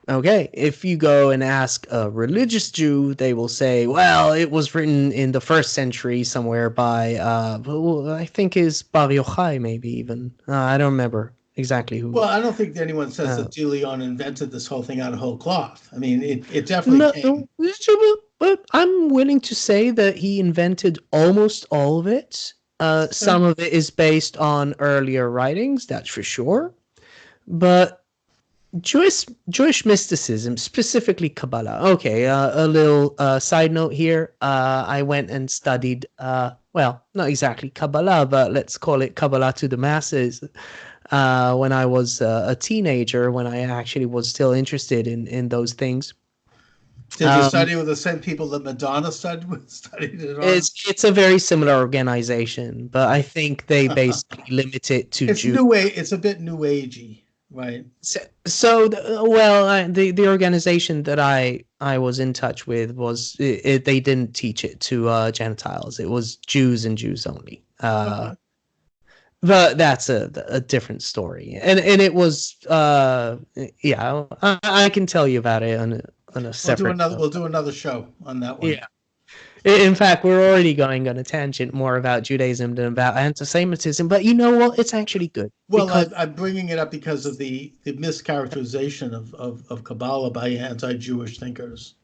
Okay, if you go and ask a religious Jew, they will say, well, it was written in the 1st century somewhere by, I think is Bar Yochai, maybe even. I don't remember exactly who. Well, I don't think anyone says that de Leon invented this whole thing out of whole cloth. I mean, it definitely came. But I'm willing to say that he invented almost all of it. Some of it is based on earlier writings, that's for sure. But Jewish mysticism, specifically Kabbalah. Okay, a little side note here. I went and studied, not exactly Kabbalah, but let's call it Kabbalah to the masses. When I was a teenager, when I actually was still interested in those things. Did you study with the same people that Madonna studied it on? It's a very similar organization, but I think they basically limit it to Jews. It's a bit new agey. Right. The organization that I was in touch with was they didn't teach it to Gentiles. It was Jews and Jews only. But that's a different story. And it was I can tell you about it on a separate. We'll do another show on that one. Yeah. In fact, we're already going on a tangent more about Judaism than about anti-Semitism, but you know what? It's actually good. Well, I'm bringing it up because of the mischaracterization of Kabbalah by anti-Jewish thinkers.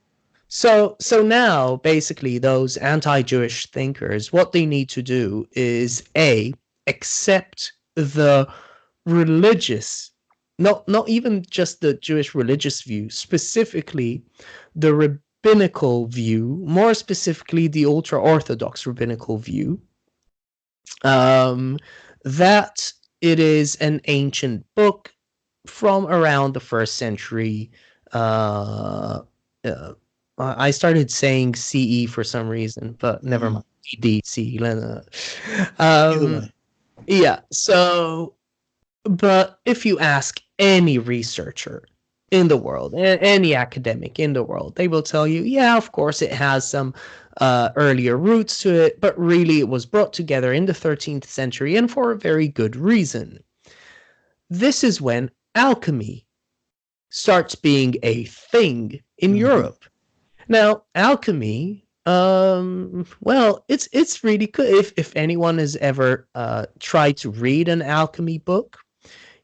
So now, basically, those anti-Jewish thinkers, what they need to do is, A, accept the religious, not even just the Jewish religious view, specifically the rabbinical view, more specifically the ultra-Orthodox rabbinical view, that it is an ancient book from around the 1st century. I started saying CE for some reason, but never mind. DC. Yeah. So, but if you ask any researcher in the world, any academic in the world, they will tell you, yeah, of course it has some earlier roots to it, but really it was brought together in the 13th century and for a very good reason. This is when alchemy starts being a thing in Europe. Now, alchemy, it's really good. If anyone has ever tried to read an alchemy book,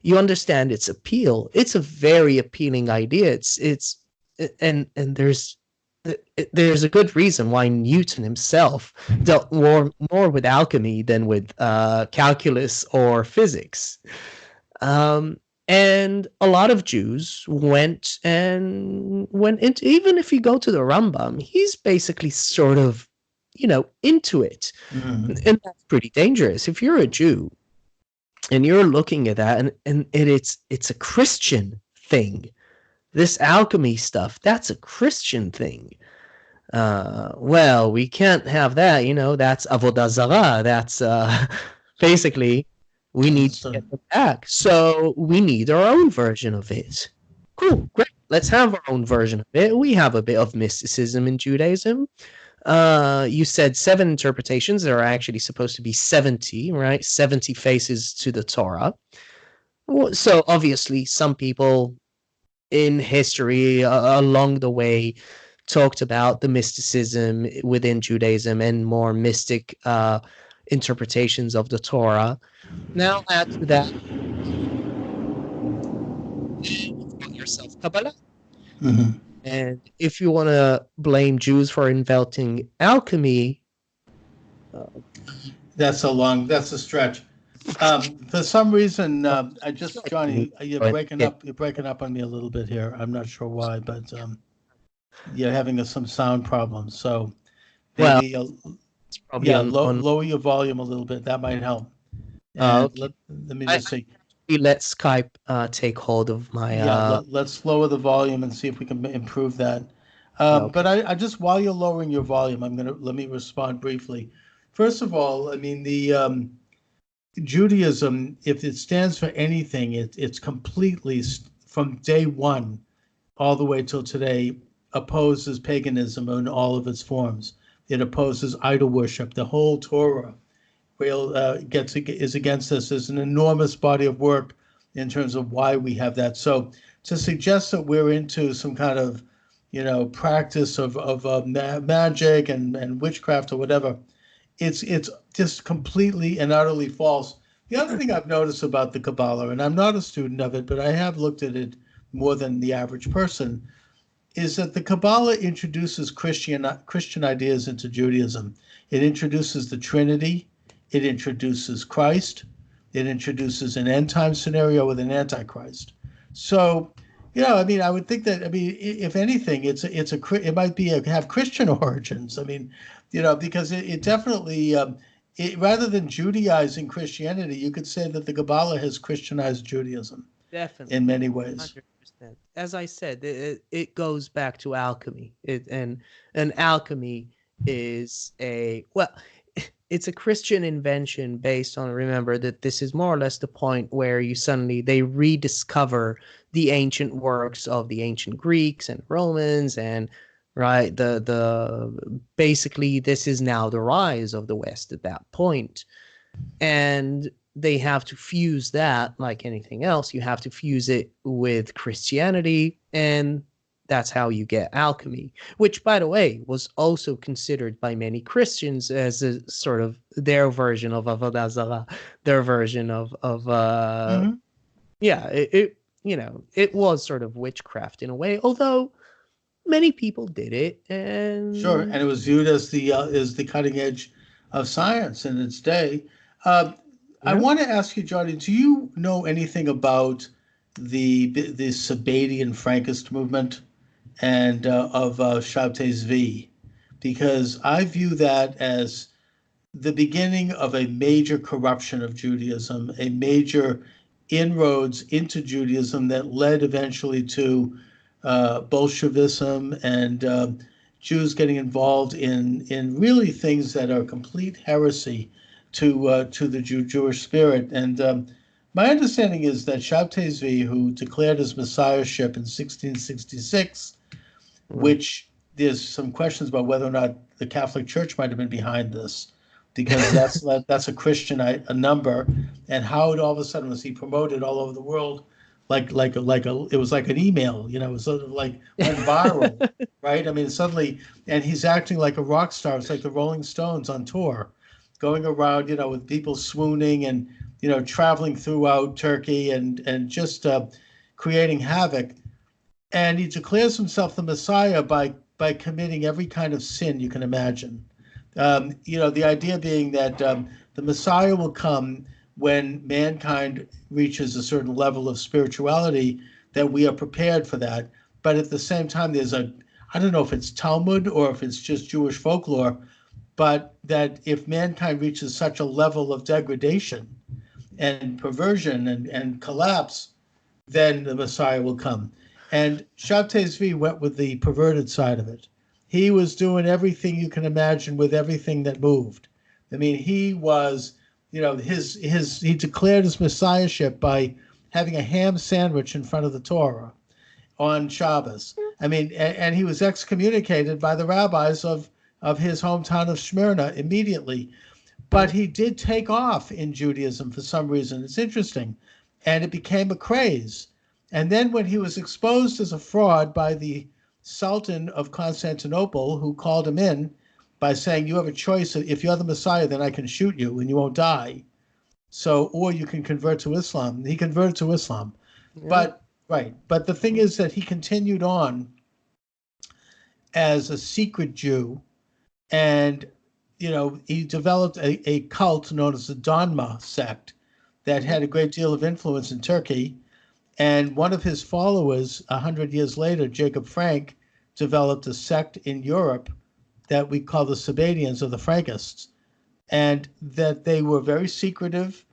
you understand its appeal. It's a very appealing idea. And there's a good reason why Newton himself dealt more with alchemy than with calculus or physics. And a lot of Jews went into, even if you go to the Rambam, he's basically sort of, into it. And that's pretty dangerous. If you're a Jew and you're looking at that and it's a Christian thing, this alchemy stuff, that's a Christian thing. Well, we can't have that, that's avodah zarah. That's basically we need to Understood. get them back. So we need our own version of it. Cool, great. Let's have our own version of it. We have a bit of mysticism in Judaism. You said 7 interpretations. There are actually supposed to be 70, right? 70 faces to the Torah. So obviously, some people in history along the way talked about the mysticism within Judaism and more mystic interpretations of the Torah. Now add to that you've got yourself Kabbalah. Mhm. And if you want to blame Jews for inventing alchemy, That's a stretch. For some reason, Johnny, you're but breaking yeah, up. You're breaking up on me a little bit here. I'm not sure why, but you're having some sound problems. So well, maybe, it's probably yeah, on lower your volume a little bit. That might help. And okay. let me I just see. let Skype take hold of my Yeah, let's lower the volume and see if we can improve that. okay. But I just, while you're lowering your volume, let me respond briefly. First of all, I mean, the Judaism, if it stands for anything, it's completely from day one all the way till today opposes paganism in all of its forms. It opposes idol worship. The whole Torah is against this. There's an enormous body of work in terms of why we have that. So to suggest that we're into some kind of practice of magic and witchcraft or whatever, it's just completely and utterly false. The other thing I've noticed about the Kabbalah, and I'm not a student of it, but I have looked at it more than the average person, is that the Kabbalah introduces Christian ideas into Judaism. It introduces the Trinity, it introduces Christ, it introduces an end time scenario with an Antichrist. So, I mean, I would think that, I mean, if anything, it might have Christian origins. I mean, because it definitely, rather than Judaizing Christianity, you could say that the Kabbalah has Christianized Judaism in Definitely, many ways. 100%. As I said, it goes back to alchemy. And alchemy is well, it's a Christian invention based on, remember that this is more or less the point where they rediscover the ancient works of the ancient Greeks and Romans, and right, the basically this is now the rise of the West at that point. And they have to fuse that, like anything else, you have to fuse it with Christianity, and that's how you get alchemy, which, by the way, was also considered by many Christians as a sort of their version of avodah zarah, their version of Mm-hmm. yeah, it was sort of witchcraft in a way, although many people did it. Sure, And and it was viewed as the cutting edge of science in its day. Uh, I yeah. want to ask you, Johnny, do you know anything about the Sabbatian Frankist movement and of Shabtai Zvi? Because I view that as the beginning of a major corruption of Judaism, a major inroads into Judaism that led eventually to Bolshevism and Jews getting involved in really things that are complete heresy to the Jewish spirit. And my understanding is that Shabtai Zvi, who declared his messiahship in 1666, Mm. which there's some questions about whether or not the Catholic Church might have been behind this, because that's a Christian a number, and how it all of a sudden was he promoted all over the world, it was like an email, it was sort of like went viral, right? I mean, suddenly, and he's acting like a rock star. It's like the Rolling Stones on tour, going around, with people swooning and traveling throughout Turkey and just creating havoc, and he declares himself the Messiah by committing every kind of sin you can imagine. The idea being that the Messiah will come when mankind reaches a certain level of spirituality, that we are prepared for that. But at the same time, I don't know if it's Talmud or if it's just Jewish folklore, but that if mankind reaches such a level of degradation and perversion and collapse, then the Messiah will come. And Shabtai Zvi went with the perverted side of it. he was doing everything you can imagine with everything that moved. I mean, he was, he declared his messiahship by having a ham sandwich in front of the Torah on Shabbos. I mean, and he was excommunicated by the rabbis of his hometown of Smyrna immediately. But he did take off in Judaism for some reason. It's interesting. And it became a craze. And then when he was exposed as a fraud by the Sultan of Constantinople, who called him in by saying, you have a choice. If you're the Messiah, then I can shoot you and you won't die. So, or you can convert to Islam. He converted to Islam. Yeah. But, right. But the thing is that he continued on as a secret Jew, and he developed a cult known as the Donma sect that had a great deal of influence in Turkey. And one of his followers, 100 years later, Jacob Frank, developed a sect in Europe that we call the Sabanians or the Frankists, and that they were very secretive.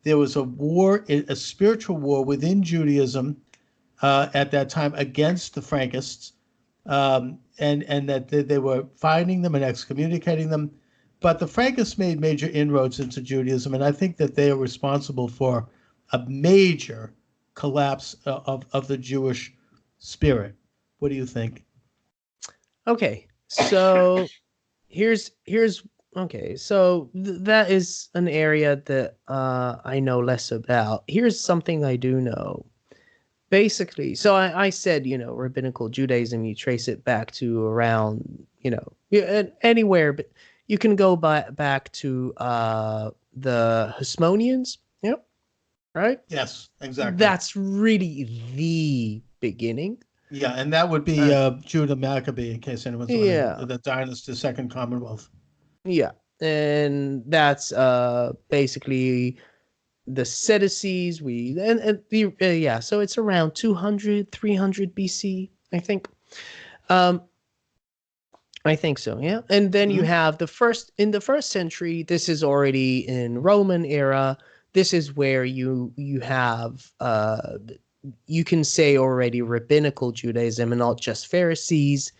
There was a war, a spiritual war within Judaism at that time against the Frankists, and that they were finding them and excommunicating them. But the Frankists made major inroads into Judaism, and I think that they are responsible for a major collapse of the Jewish spirit. What do you think? Okay, so here's okay, so that is an area that I know less about. Here's something I do know. Basically, so I said, rabbinical Judaism, you trace it back to around, anywhere, but you can go back to the Hasmoneans, right? Yes, exactly. That's really the beginning. Yeah, and that would be Judah Maccabee, in case anyone's wondering, the dynasty, the Second Commonwealth. Yeah, and that's basically the Seddices. So it's around 200, 300 BC, I think. I think so, yeah. And then you have in the first century, this is already in Roman era. This is where you have you can say already rabbinical Judaism and not just Pharisees.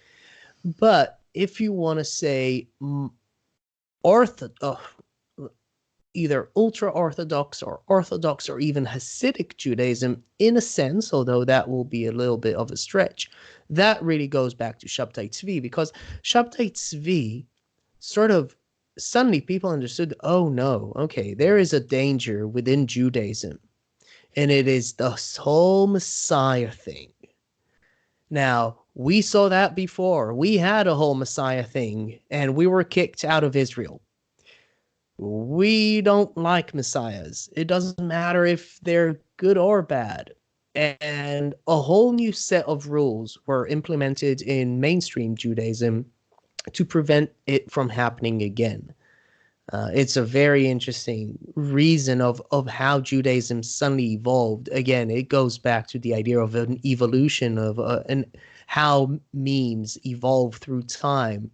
But if you want to say either ultra-Orthodox or Orthodox or even Hasidic Judaism, in a sense, although that will be a little bit of a stretch, that really goes back to Shabtai Tzvi, because Shabtai Tzvi sort of suddenly people understood, oh no, okay, there is a danger within Judaism, and it is this whole Messiah thing. Now, we saw that before. We had a whole Messiah thing, and we were kicked out of Israel. We don't like messiahs. It doesn't matter if they're good or bad. And a whole new set of rules were implemented in mainstream Judaism to prevent it from happening again. It's a very interesting reason of how Judaism suddenly evolved. Again, it goes back to the idea of an evolution of and how memes evolve through time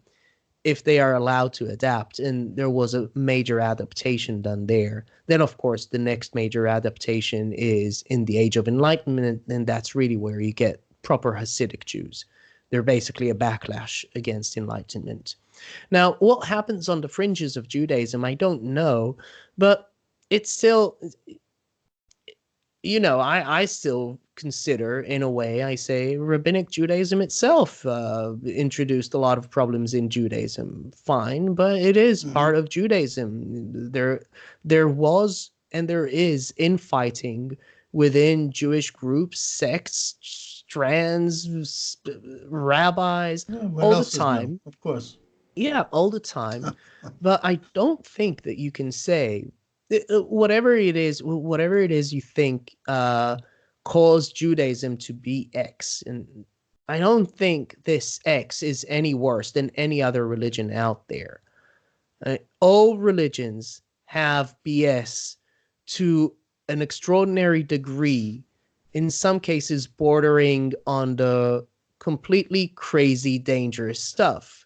if they are allowed to adapt. And there was a major adaptation done there. Then, of course, the next major adaptation is in the Age of Enlightenment, and that's really where you get proper Hasidic Jews. They're basically a backlash against Enlightenment. Now, what happens on the fringes of Judaism, I don't know, but it's still, I still consider, in a way, I say, rabbinic Judaism itself introduced a lot of problems in Judaism. Fine, but it is part of Judaism. There was and there is infighting within Jewish groups, sects, strands, rabbis, all the time. Of course. Yeah, all the time. But I don't think that you can say whatever it is you think caused Judaism to be X. And I don't think this X is any worse than any other religion out there. All religions have BS to an extraordinary degree, in some cases bordering on the completely crazy, dangerous stuff.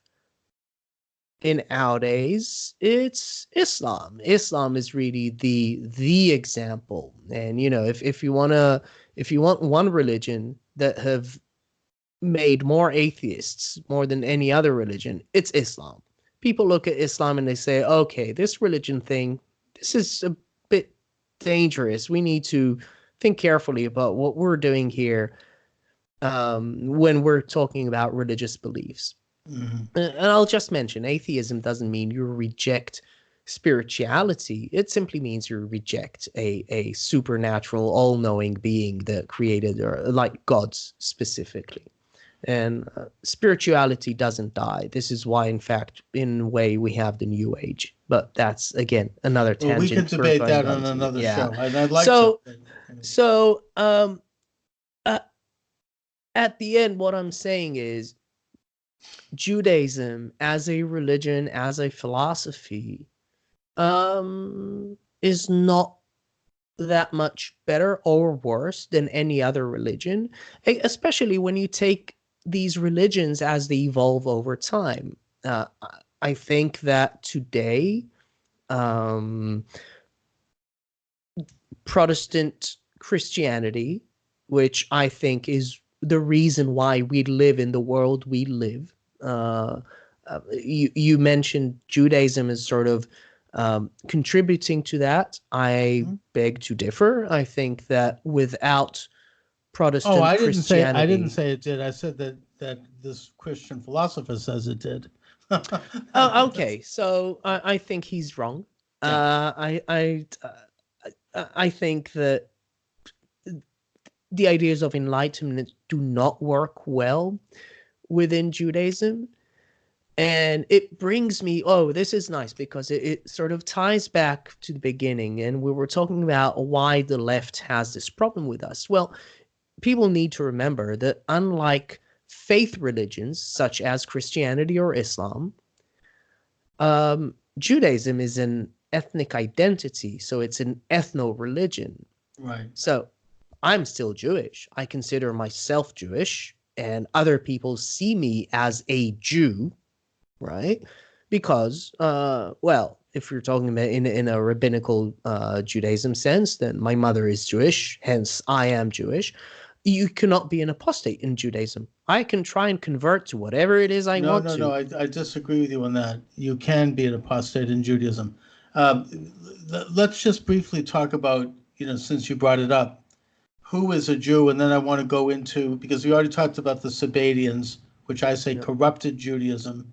In our days, it's Islam. Islam is really the example. And if you want one religion that have made more atheists more than any other religion, it's Islam. People look at Islam and they say, okay, this religion thing, this is a bit dangerous. We need to think carefully about what we're doing here when we're talking about religious beliefs. And I'll just mention, atheism doesn't mean you reject spirituality. It simply means you reject a supernatural, all-knowing being that created, or like gods specifically. And spirituality doesn't die. This is why, in fact, in a way, we have the New Age. But that's, again, another tangent. Well, we can debate that on another show. And I'd like to. So, at the end, what I'm saying is Judaism as a religion, as a philosophy, is not that much better or worse than any other religion, especially when you take these religions as they evolve over time. I think that today, Protestant Christianity, which I think is the reason why we live in the world we live. You mentioned Judaism as sort of contributing to that. I beg to differ. I think that without Protestant Christianity, I didn't say it did. I said that this Christian philosopher says it did. Oh, okay. So I think he's wrong. Yeah. I think that the ideas of enlightenment do not work well within Judaism. And it brings me, this is nice, because it sort of ties back to the beginning. And we were talking about why the left has this problem with us. Well, people need to remember that unlike faith religions, such as Christianity or Islam, Judaism is an ethnic identity. So it's an ethno-religion. Right. So I'm still Jewish. I consider myself Jewish, and other people see me as a Jew, right? Because, if you're talking about in a rabbinical Judaism sense, then my mother is Jewish, hence I am Jewish. You cannot be an apostate in Judaism. I can try and convert to whatever it is I want to. No, I disagree with you on that. You can be an apostate in Judaism. Let's just briefly talk about, since you brought it up, who is a Jew, and then I want to go into, because we already talked about the Sabbatians, which I say corrupted Judaism.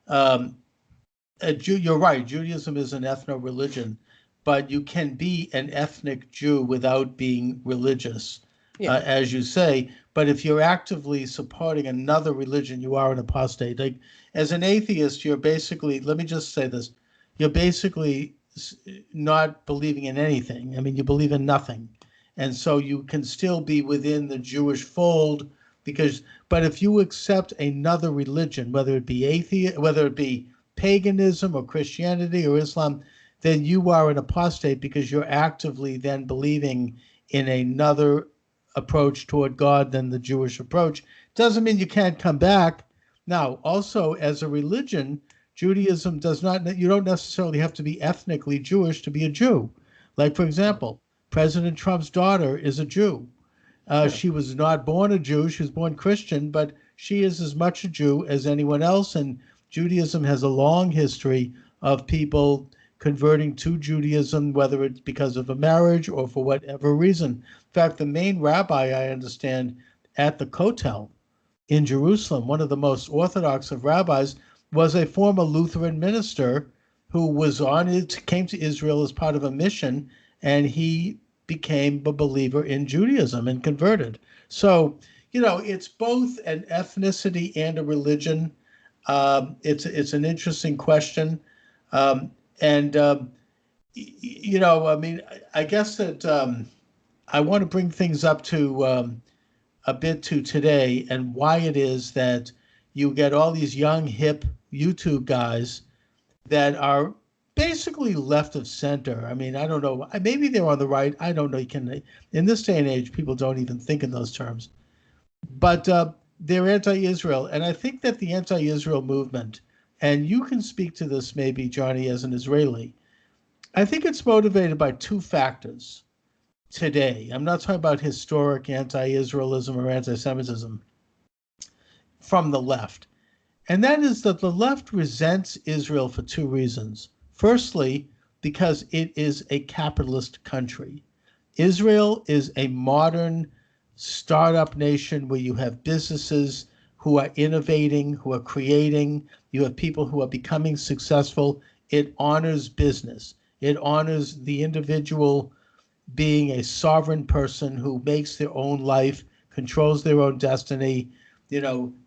You're right, Judaism is an ethno-religion, but you can be an ethnic Jew without being religious, as you say. But if you're actively supporting another religion, you are an apostate. Like, as an atheist, you're basically, let me just say this, you're basically not believing in anything. I mean, you believe in nothing. And so you can still be within the Jewish fold, but if you accept another religion, whether it be paganism or Christianity or Islam, then you are an apostate, because you're actively then believing in another approach toward God than the Jewish approach. Doesn't mean you can't come back. Now, also as a religion, Judaism you don't necessarily have to be ethnically Jewish to be a Jew. Like, for example, President Trump's daughter is a Jew. She was not born a Jew. She was born Christian, but she is as much a Jew as anyone else. And Judaism has a long history of people converting to Judaism, whether it's because of a marriage or for whatever reason. In fact, the main rabbi, I understand, at the Kotel in Jerusalem, one of the most orthodox of rabbis, was a former Lutheran minister who came to Israel as part of a mission, and he became a believer in Judaism and converted. So, it's both an ethnicity and a religion. It's an interesting question. I guess that I want to bring things up to a bit to today, and why it is that you get all these young, hip YouTube guys that are basically left of center. I mean, I don't know. Maybe they're on the right. I don't know. In this day and age, people don't even think in those terms. But they're anti-Israel. And I think that the anti-Israel movement, and you can speak to this maybe, Johnny, as an Israeli, I think it's motivated by two factors today. I'm not talking about historic anti-Israelism or anti-Semitism. from the left. And that is that the left resents Israel for two reasons. Firstly, because it is a capitalist country. Israel is a modern startup nation where you have businesses who are innovating, who are creating, you have people who are becoming successful. It honors business. It honors the individual being a sovereign person who makes their own life, controls their own destiny,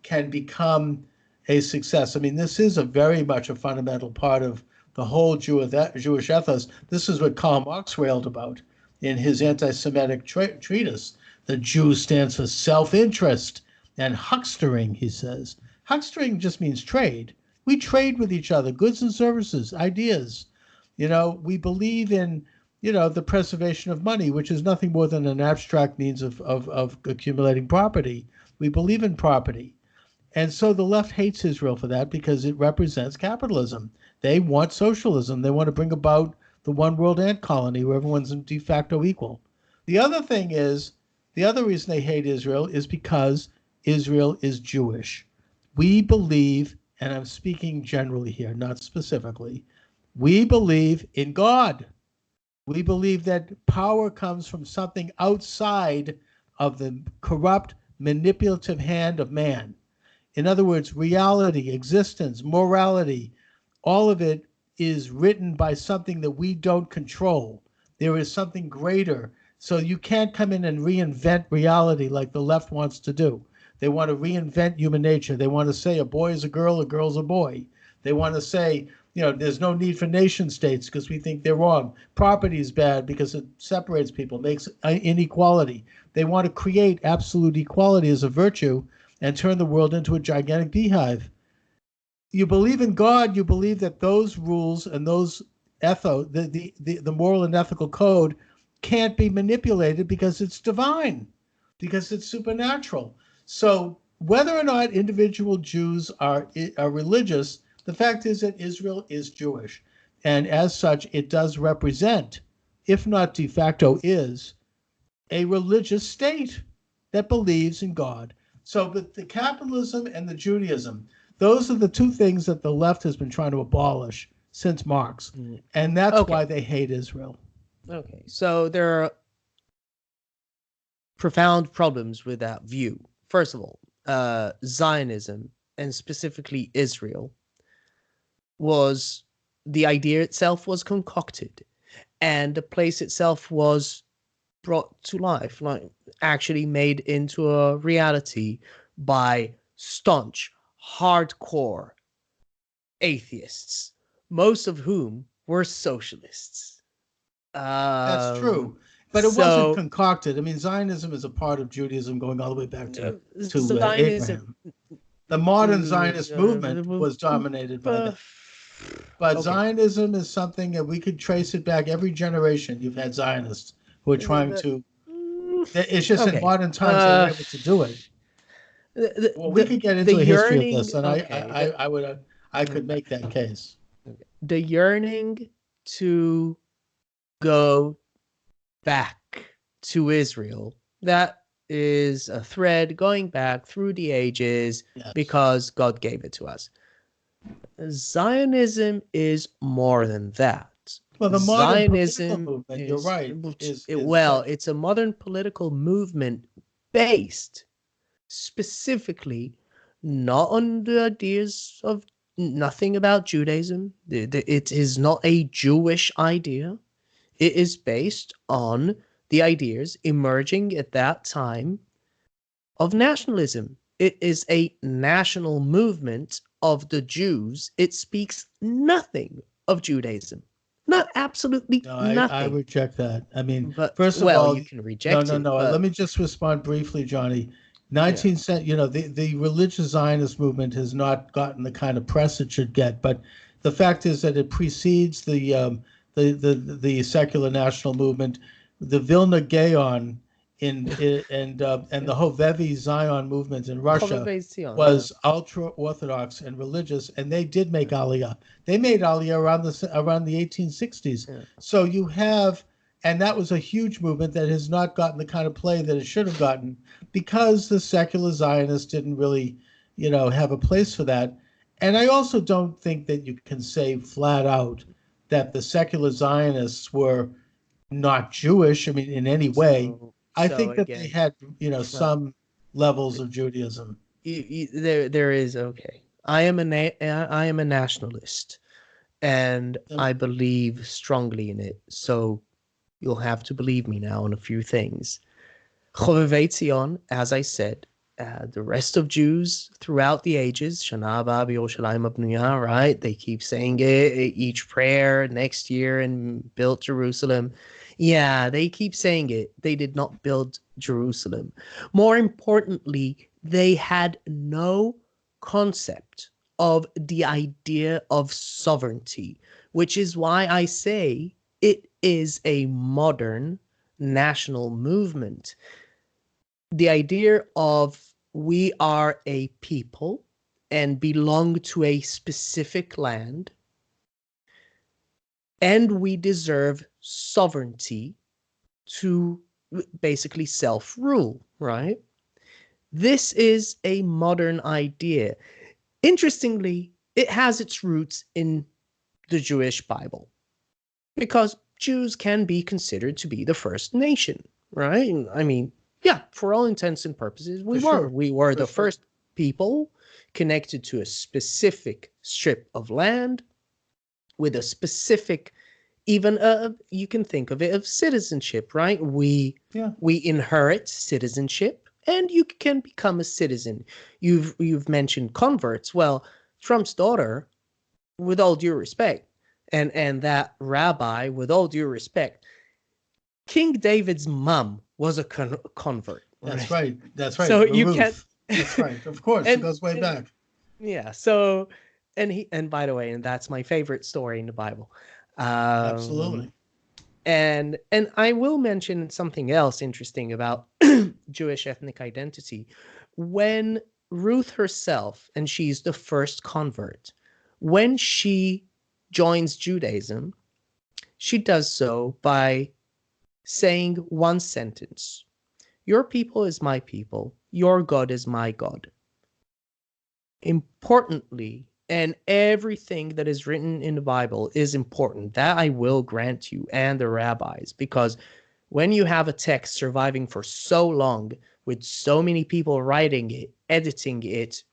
can become a success. I mean, this is a very much a fundamental part of the whole Jewish ethos. This is what Karl Marx railed about in his anti-Semitic treatise. The Jew stands for self-interest and huckstering, he says. Huckstering just means trade. We trade with each other, goods and services, ideas. We believe in, the preservation of money, which is nothing more than an abstract means of accumulating property. We believe in property. And so the left hates Israel for that because it represents capitalism. They want socialism. They want to bring about the one world ant colony where everyone's de facto equal. The other reason they hate Israel is because Israel is Jewish. We believe, and I'm speaking generally here, not specifically, we believe in God. We believe that power comes from something outside of the corrupt, manipulative hand of man. In other words, reality, existence, morality, all of it is written by something that we don't control. There is something greater. So you can't come in and reinvent reality like the left wants to do. They want to reinvent human nature. They want to say a boy is a girl's a boy. They want to say, there's no need for nation states because we think they're wrong. Property is bad because it separates people, makes inequality. They want to create absolute equality as a virtue and turn the world into a gigantic beehive. You believe in God, you believe that those rules and those the moral and ethical code can't be manipulated because it's divine, because it's supernatural. So whether or not individual Jews are religious, the fact is that Israel is Jewish. And as such, it does represent, if not de facto is, a religious state that believes in God. So the capitalism and the Judaism, those are the two things that the left has been trying to abolish since Marx. And that's why they hate Israel. Okay, so there are profound problems with that view. First of all, Zionism, and specifically Israel, the idea itself was concocted, and the place itself was brought to life, like actually made into a reality by staunch, hardcore atheists, most of whom were socialists. That's true. But it wasn't concocted. I mean, Zionism is a part of Judaism going all the way back to Abraham. The modern Zionist movement was dominated by that. But Zionism is something that we could trace it back every generation. You've had Zionists who are trying to. It's just in modern times they're able to do it. We could get into a history of this, and I could make that case. The yearning to go back to Israel, that is a thread going back through the ages, because God gave it to us. Zionism is more than that. Well, the modern political movement, you're right. It's a modern political movement based specifically not on the ideas of nothing about Judaism. It is not a Jewish idea. It is based on the ideas emerging at that time of nationalism. It is a national movement of the Jews. It speaks nothing of Judaism. Not absolutely nothing. I reject that. I mean, first of all, you can reject it. No. Let me just respond briefly, Johnny. 19th century, the religious Zionist movement has not gotten the kind of press it should get, but the fact is that it precedes the secular national movement. The Vilna Gaon and the Hovevi Zion movement in Russia was ultra orthodox and religious, and they did make Aliyah. They made Aliyah around the 1860s. Yeah. So you have, and that was a huge movement that has not gotten the kind of play that it should have gotten because the secular Zionists didn't really, have a place for that. And I also don't think that you can say flat out that the secular Zionists were not Jewish, I mean, in any way. I So think that they again, had, well, some levels of Judaism. there is okay. I am a nationalist, and Um, I believe strongly in it. So you'll have to believe me now on a few things. Chovevei Tzion, as I said, the rest of Jews throughout the ages, Shana Haba B'Yerushalayim Habnuya, right? They keep saying it each prayer next year and built Jerusalem. Yeah, they keep saying it. They did not build Jerusalem. More importantly, they had no concept of the idea of sovereignty, which is why I say it is a modern national movement. The idea of we are a people and belong to a specific land, and we deserve sovereignty to basically self-rule, right? This is a modern idea. Interestingly, it has its roots in the Jewish Bible, because Jews can be considered to be the first nation, right? I mean, yeah, for all intents and purposes, we For were. sure. We were For the sure. first people connected to a specific strip of land with a specific, even you can think of it of citizenship, right? Yeah. We inherit citizenship, and you can become a citizen. You've mentioned converts. Well, Trump's daughter, with all due respect, and that rabbi, with all due respect, King David's mom was a convert, That's right? right. That's right. So you can't. Ruth. That's right. Of course, it and, goes way and back. yeah, so and by the way, and that's my favorite story in the Bible. Um, Absolutely. and I will mention something else interesting about Jewish ethnic identity. When Ruth herself, and she's the first convert, when she joins Judaism, she does so by saying one sentence: Your people is my people, your God is my God. Importantly, and everything that is written in the Bible is important. That I will grant you and the rabbis, because when you have a text surviving for so long with so many people writing it, editing it,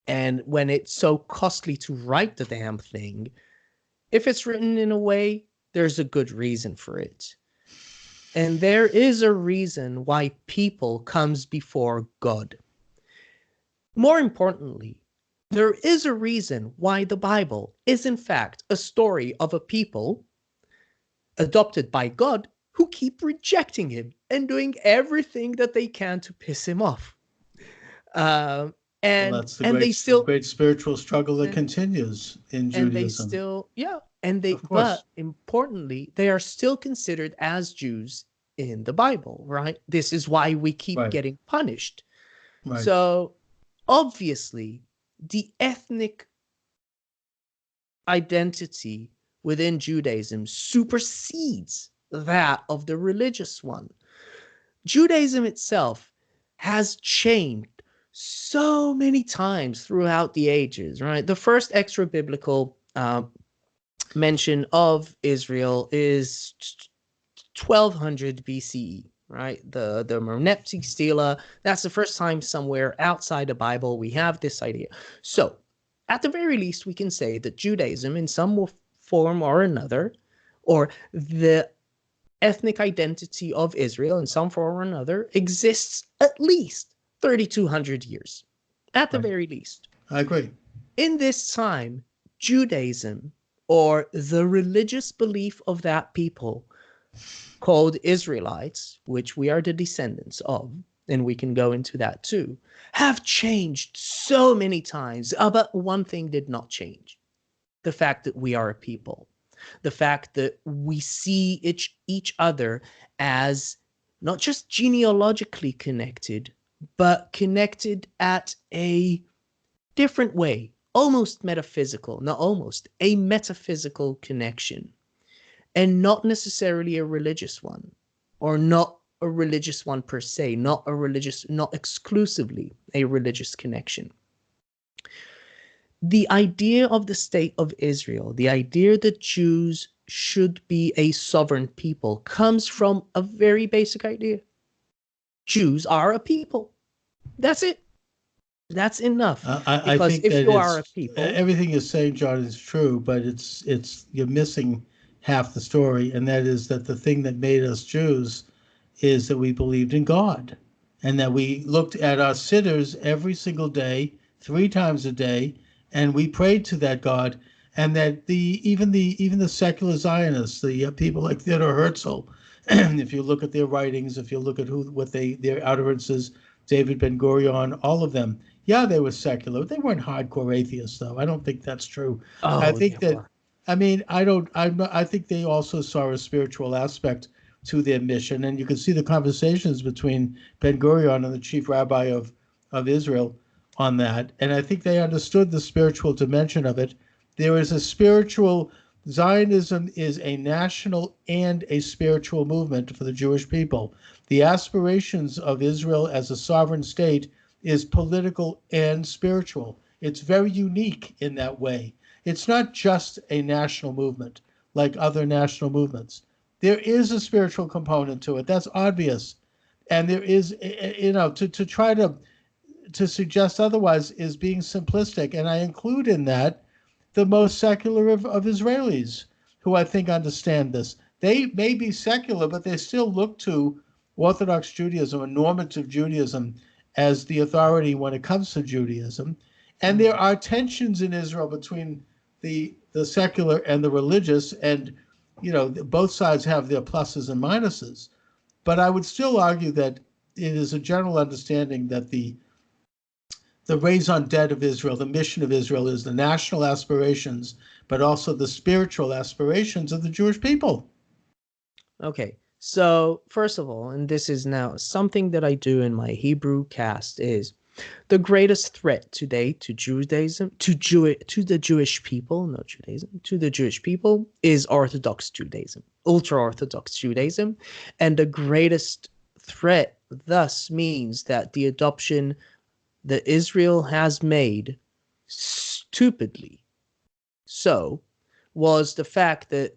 and when it's so costly to write the damn thing, if it's written in a way, there's a good reason for it. And there is a reason why people comes before God. More importantly, there is a reason why the Bible is in fact a story of a people adopted by God who keep rejecting him and doing everything that they can to piss him off. Um, Well, and that's the and they great, still great spiritual struggle that and, continues in and they Judaism. still yeah and they Of course. but importantly they are still considered as Jews in the Bible, right? This is why we keep Right. getting punished. Right. So obviously the ethnic identity within Judaism supersedes that of the religious one. Judaism itself has changed so many times throughout the ages, right? The first extra biblical mention of Israel is 1200 BCE, right? The Merneptah Stela. That's the first time somewhere outside the Bible we have this idea. So, at the very least, we can say that Judaism, in some form or another, or the ethnic identity of Israel, in some form or another, exists at least 3,200 years, at the Right. very least. I agree. In this time, Judaism, or the religious belief of that people, called Israelites, which we are the descendants of, and we can go into that too, have changed so many times. But one thing did not change: the fact that we are a people, the fact that we see each other as not just genealogically connected, but connected at a different way, almost metaphysical, not almost, a metaphysical connection, and not necessarily a religious one, or not a religious one per se, not exclusively a religious connection. The idea of the state of Israel, the idea that Jews should be a sovereign people, comes from a very basic idea. Jews are a people. That's it. That's enough. I Because think if that you are a it's people, everything you're saying, John, is true, but it's you're missing half the story, and that is that the thing that made us Jews is that we believed in God, and that we looked at our sitters every single day, 3 times a day, and we prayed to that God, and that even the secular Zionists, the people like Theodor Herzl, if you look at their writings, if you look at their utterances, David Ben Gurion, all of them, yeah, they were secular. They weren't hardcore atheists, though. I don't think that's true. I oh, they think that, were. I mean, I don't, I'm not, I think they also saw a spiritual aspect to their mission. And you can see the conversations between Ben Gurion and the chief rabbi of Israel on that. And I think they understood the spiritual dimension of it. There is a spiritual, Zionism is a national and a spiritual movement for the Jewish people. The aspirations of Israel as a sovereign state is political and spiritual. It's very unique in that way. It's not just a national movement like other national movements. There is a spiritual component to it. That's obvious. And there is, to try to suggest otherwise is being simplistic. And I include in that the most secular of Israelis who I think understand this. They may be secular, but they still look to Orthodox Judaism and normative Judaism as the authority when it comes to Judaism. And there are tensions in Israel between the secular and the religious, and both sides have their pluses and minuses. But I would still argue that it is a general understanding that the raison d'etre of Israel, the mission of Israel, is the national aspirations, but also the spiritual aspirations of the Jewish people. Okay. So, first of all, and this is now something that I do in my Hebrew cast, is the greatest threat today to Judaism, to the Jewish people, not Judaism, to the Jewish people is Orthodox Judaism, ultra-Orthodox Judaism. And the greatest threat thus means that the adoption that Israel has made stupidly so was the fact that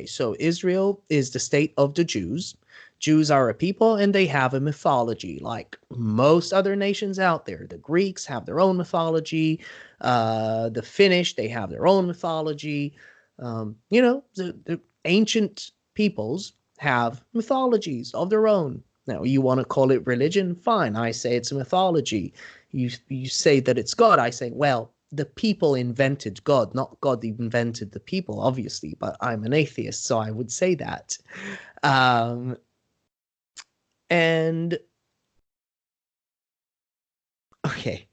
so Israel is the state of the Jews. Jews are a people and they have a mythology like most other nations out there. The Greeks have their own mythology. The Finnish, they have their own mythology. The ancient peoples have mythologies of their own. Now, you want to call it religion? Fine. I say it's a mythology. You say that it's God. I say, well, the people invented God, not God invented the people, obviously, but I'm an atheist, so I would say that. And okay,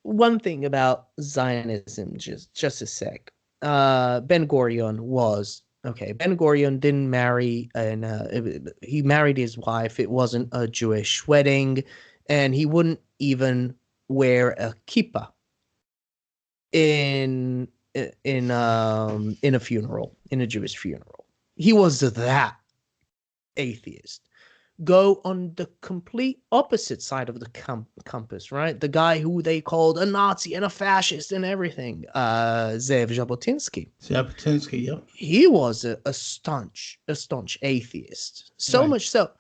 one thing about Zionism, just a sec. Ben Gurion didn't marry, and he married his wife. It wasn't a Jewish wedding, and he wouldn't even wear a kippah in a funeral, in a Jewish funeral. He was that atheist. Go on the complete opposite side of the compass, right? The guy who they called a Nazi and a fascist and everything, Zev Jabotinsky. Yeah. He was a staunch atheist. So Right. much so,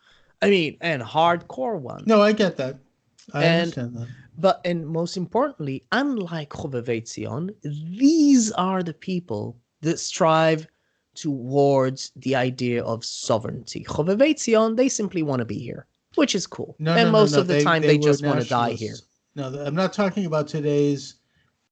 I mean, and hardcore one. No, I get that. I understand that. And most importantly, unlike Chovevei Zion, these are the people that strive towards the idea of sovereignty. Chovevei Zion, they simply want to be here, which is cool. Most of the time, they just want to die here. No, I'm not talking about today's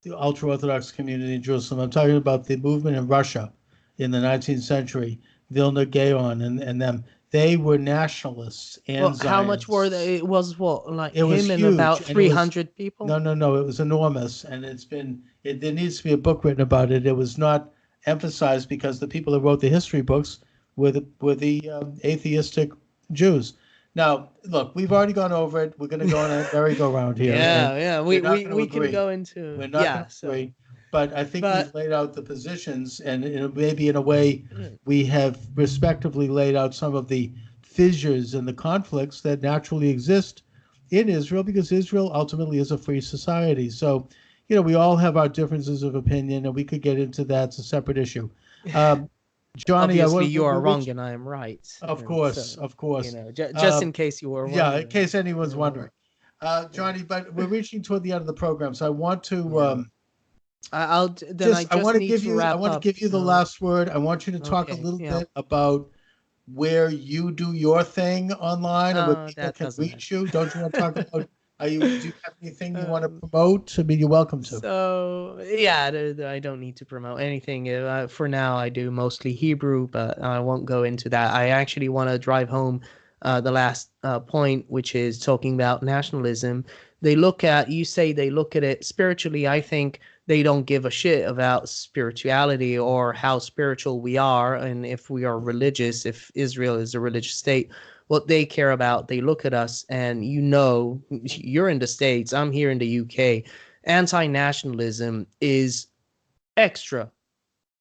ultra-Orthodox community in Jerusalem. I'm talking about the movement in Russia in the 19th century, Vilna Gaon and them. They were nationalists and Zionists. How much were they? It was what, like it was him huge, and about 300 people? No, it was enormous, and there needs to be a book written about it. It was not emphasized because the people who wrote the history books were the atheistic Jews. Now, look, we've already gone over it. We're going to go on a merry-go-round here. Yeah. We can go into. We're not going to agree. But I think we've laid out the positions, and maybe in a way we have respectively laid out some of the fissures and the conflicts that naturally exist in Israel, because Israel ultimately is a free society. So, we all have our differences of opinion, and we could get into that. It's a separate issue. Johnny, Obviously, you are wrong and I am right. Of And course, so, of course. just in case you were wondering. Yeah, in case anyone's wondering. Johnny, but we're reaching toward the end of the program, so I want to I want to need give to you wrap up. the last word. I want you to talk a little bit about where you do your thing online and where people can reach you. Don't you want to talk about do you have anything you want to promote? I mean, you're welcome to. So I don't need to promote anything. For now, I do mostly Hebrew, but I won't go into that. I actually want to drive home the last point, which is talking about nationalism. You say they look at it spiritually. I think they don't give a shit about spirituality or how spiritual we are, and if we are religious, if Israel is a religious state. What they care about, they look at us, and you're in the States, I'm here in the UK. Anti-nationalism is extra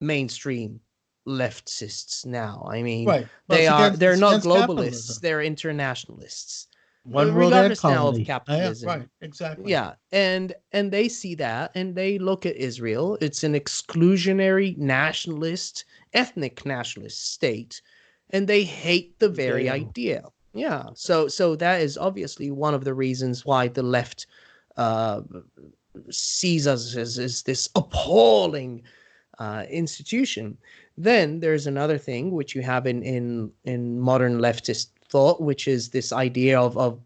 mainstream leftists now. I mean, right. Well, they're not globalists, capitalism. they're internationalists. One world and colony. Now of capitalism. Right, exactly. Yeah, and they see that, and they look at Israel. It's an exclusionary nationalist, ethnic nationalist state, and they hate the very idea. Yeah, so that is obviously one of the reasons why the left sees us as this appalling institution. Then there's another thing which you have in modern leftist thought, which is this idea of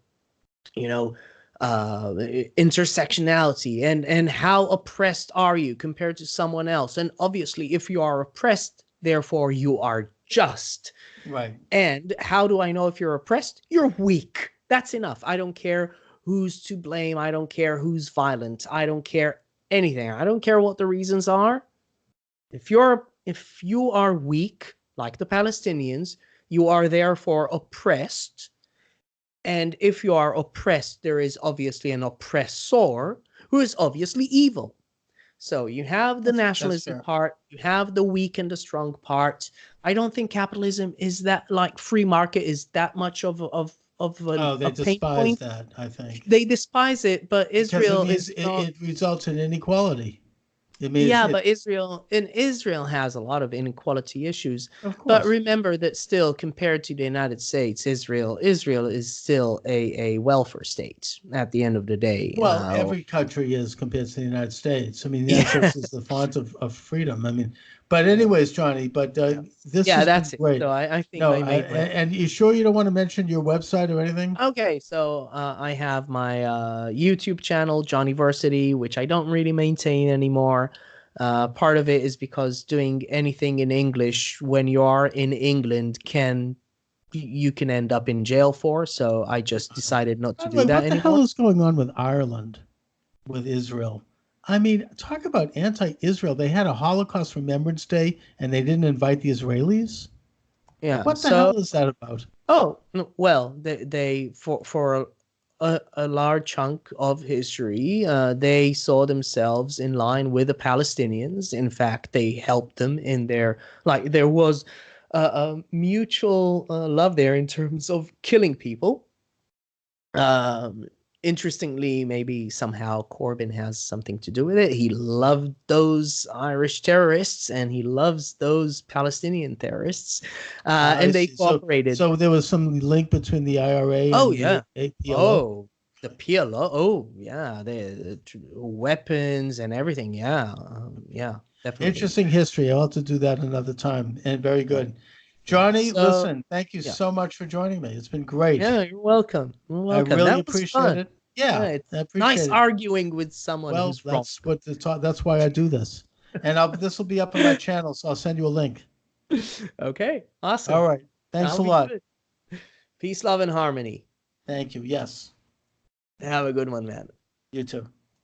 intersectionality and how oppressed are you compared to someone else. And obviously, if you are oppressed, therefore you are just. Right. And how do I know if you're oppressed? You're weak. That's enough. I don't care who's to blame. I don't care who's violent. I don't care anything. I don't care what the reasons are. If you are weak, like the Palestinians, you are therefore oppressed. And if you are oppressed, there is obviously an oppressor who is obviously evil. So you have the nationalism part, you have the weak and the strong part. I don't think capitalism is that, like free market is that much of they despise that, I think. They despise it, but Israel it results in inequality. But Israel has a lot of inequality issues. Of course. But remember that still, compared to the United States, Israel is still a welfare state at the end of the day. Well, every country is compared to the United States. I mean, the United States is the font of freedom. I mean, but anyways, Johnny, but this is great. So I think and you sure you don't want to mention your website or anything? Okay, so I have my YouTube channel, Jonny Versity, which I don't really maintain anymore. Part of it is because doing anything in English when you are in England you can end up in jail for. So I just decided not to do that anymore. What the hell is going on with Ireland, with Israel? I mean, talk about anti-Israel. They had a Holocaust Remembrance Day, and they didn't invite the Israelis. Yeah. What the hell is that about? Oh, well, they for a large chunk of history, they saw themselves in line with the Palestinians. In fact, they helped them in their, there was a mutual love there in terms of killing people. Interestingly, maybe somehow Corbyn has something to do with it. He loved those Irish terrorists and he loves those Palestinian terrorists. And they cooperated. So there was some link between the IRA and the PLO? Oh, the PLO. Oh, yeah. The weapons and everything. Yeah. Yeah, definitely. Interesting history. I'll have to do that another time. And very good. Johnny, listen, thank you so much for joining me. It's been great. Yeah, you're welcome. I really appreciate it. Yeah, it's nice arguing with someone who's wrong. That's why I do this. And this will be up on my channel, so I'll send you a link. Okay, awesome. All right. Thanks a lot. Good. Peace, love, and harmony. Thank you. Yes. Have a good one, man. You too.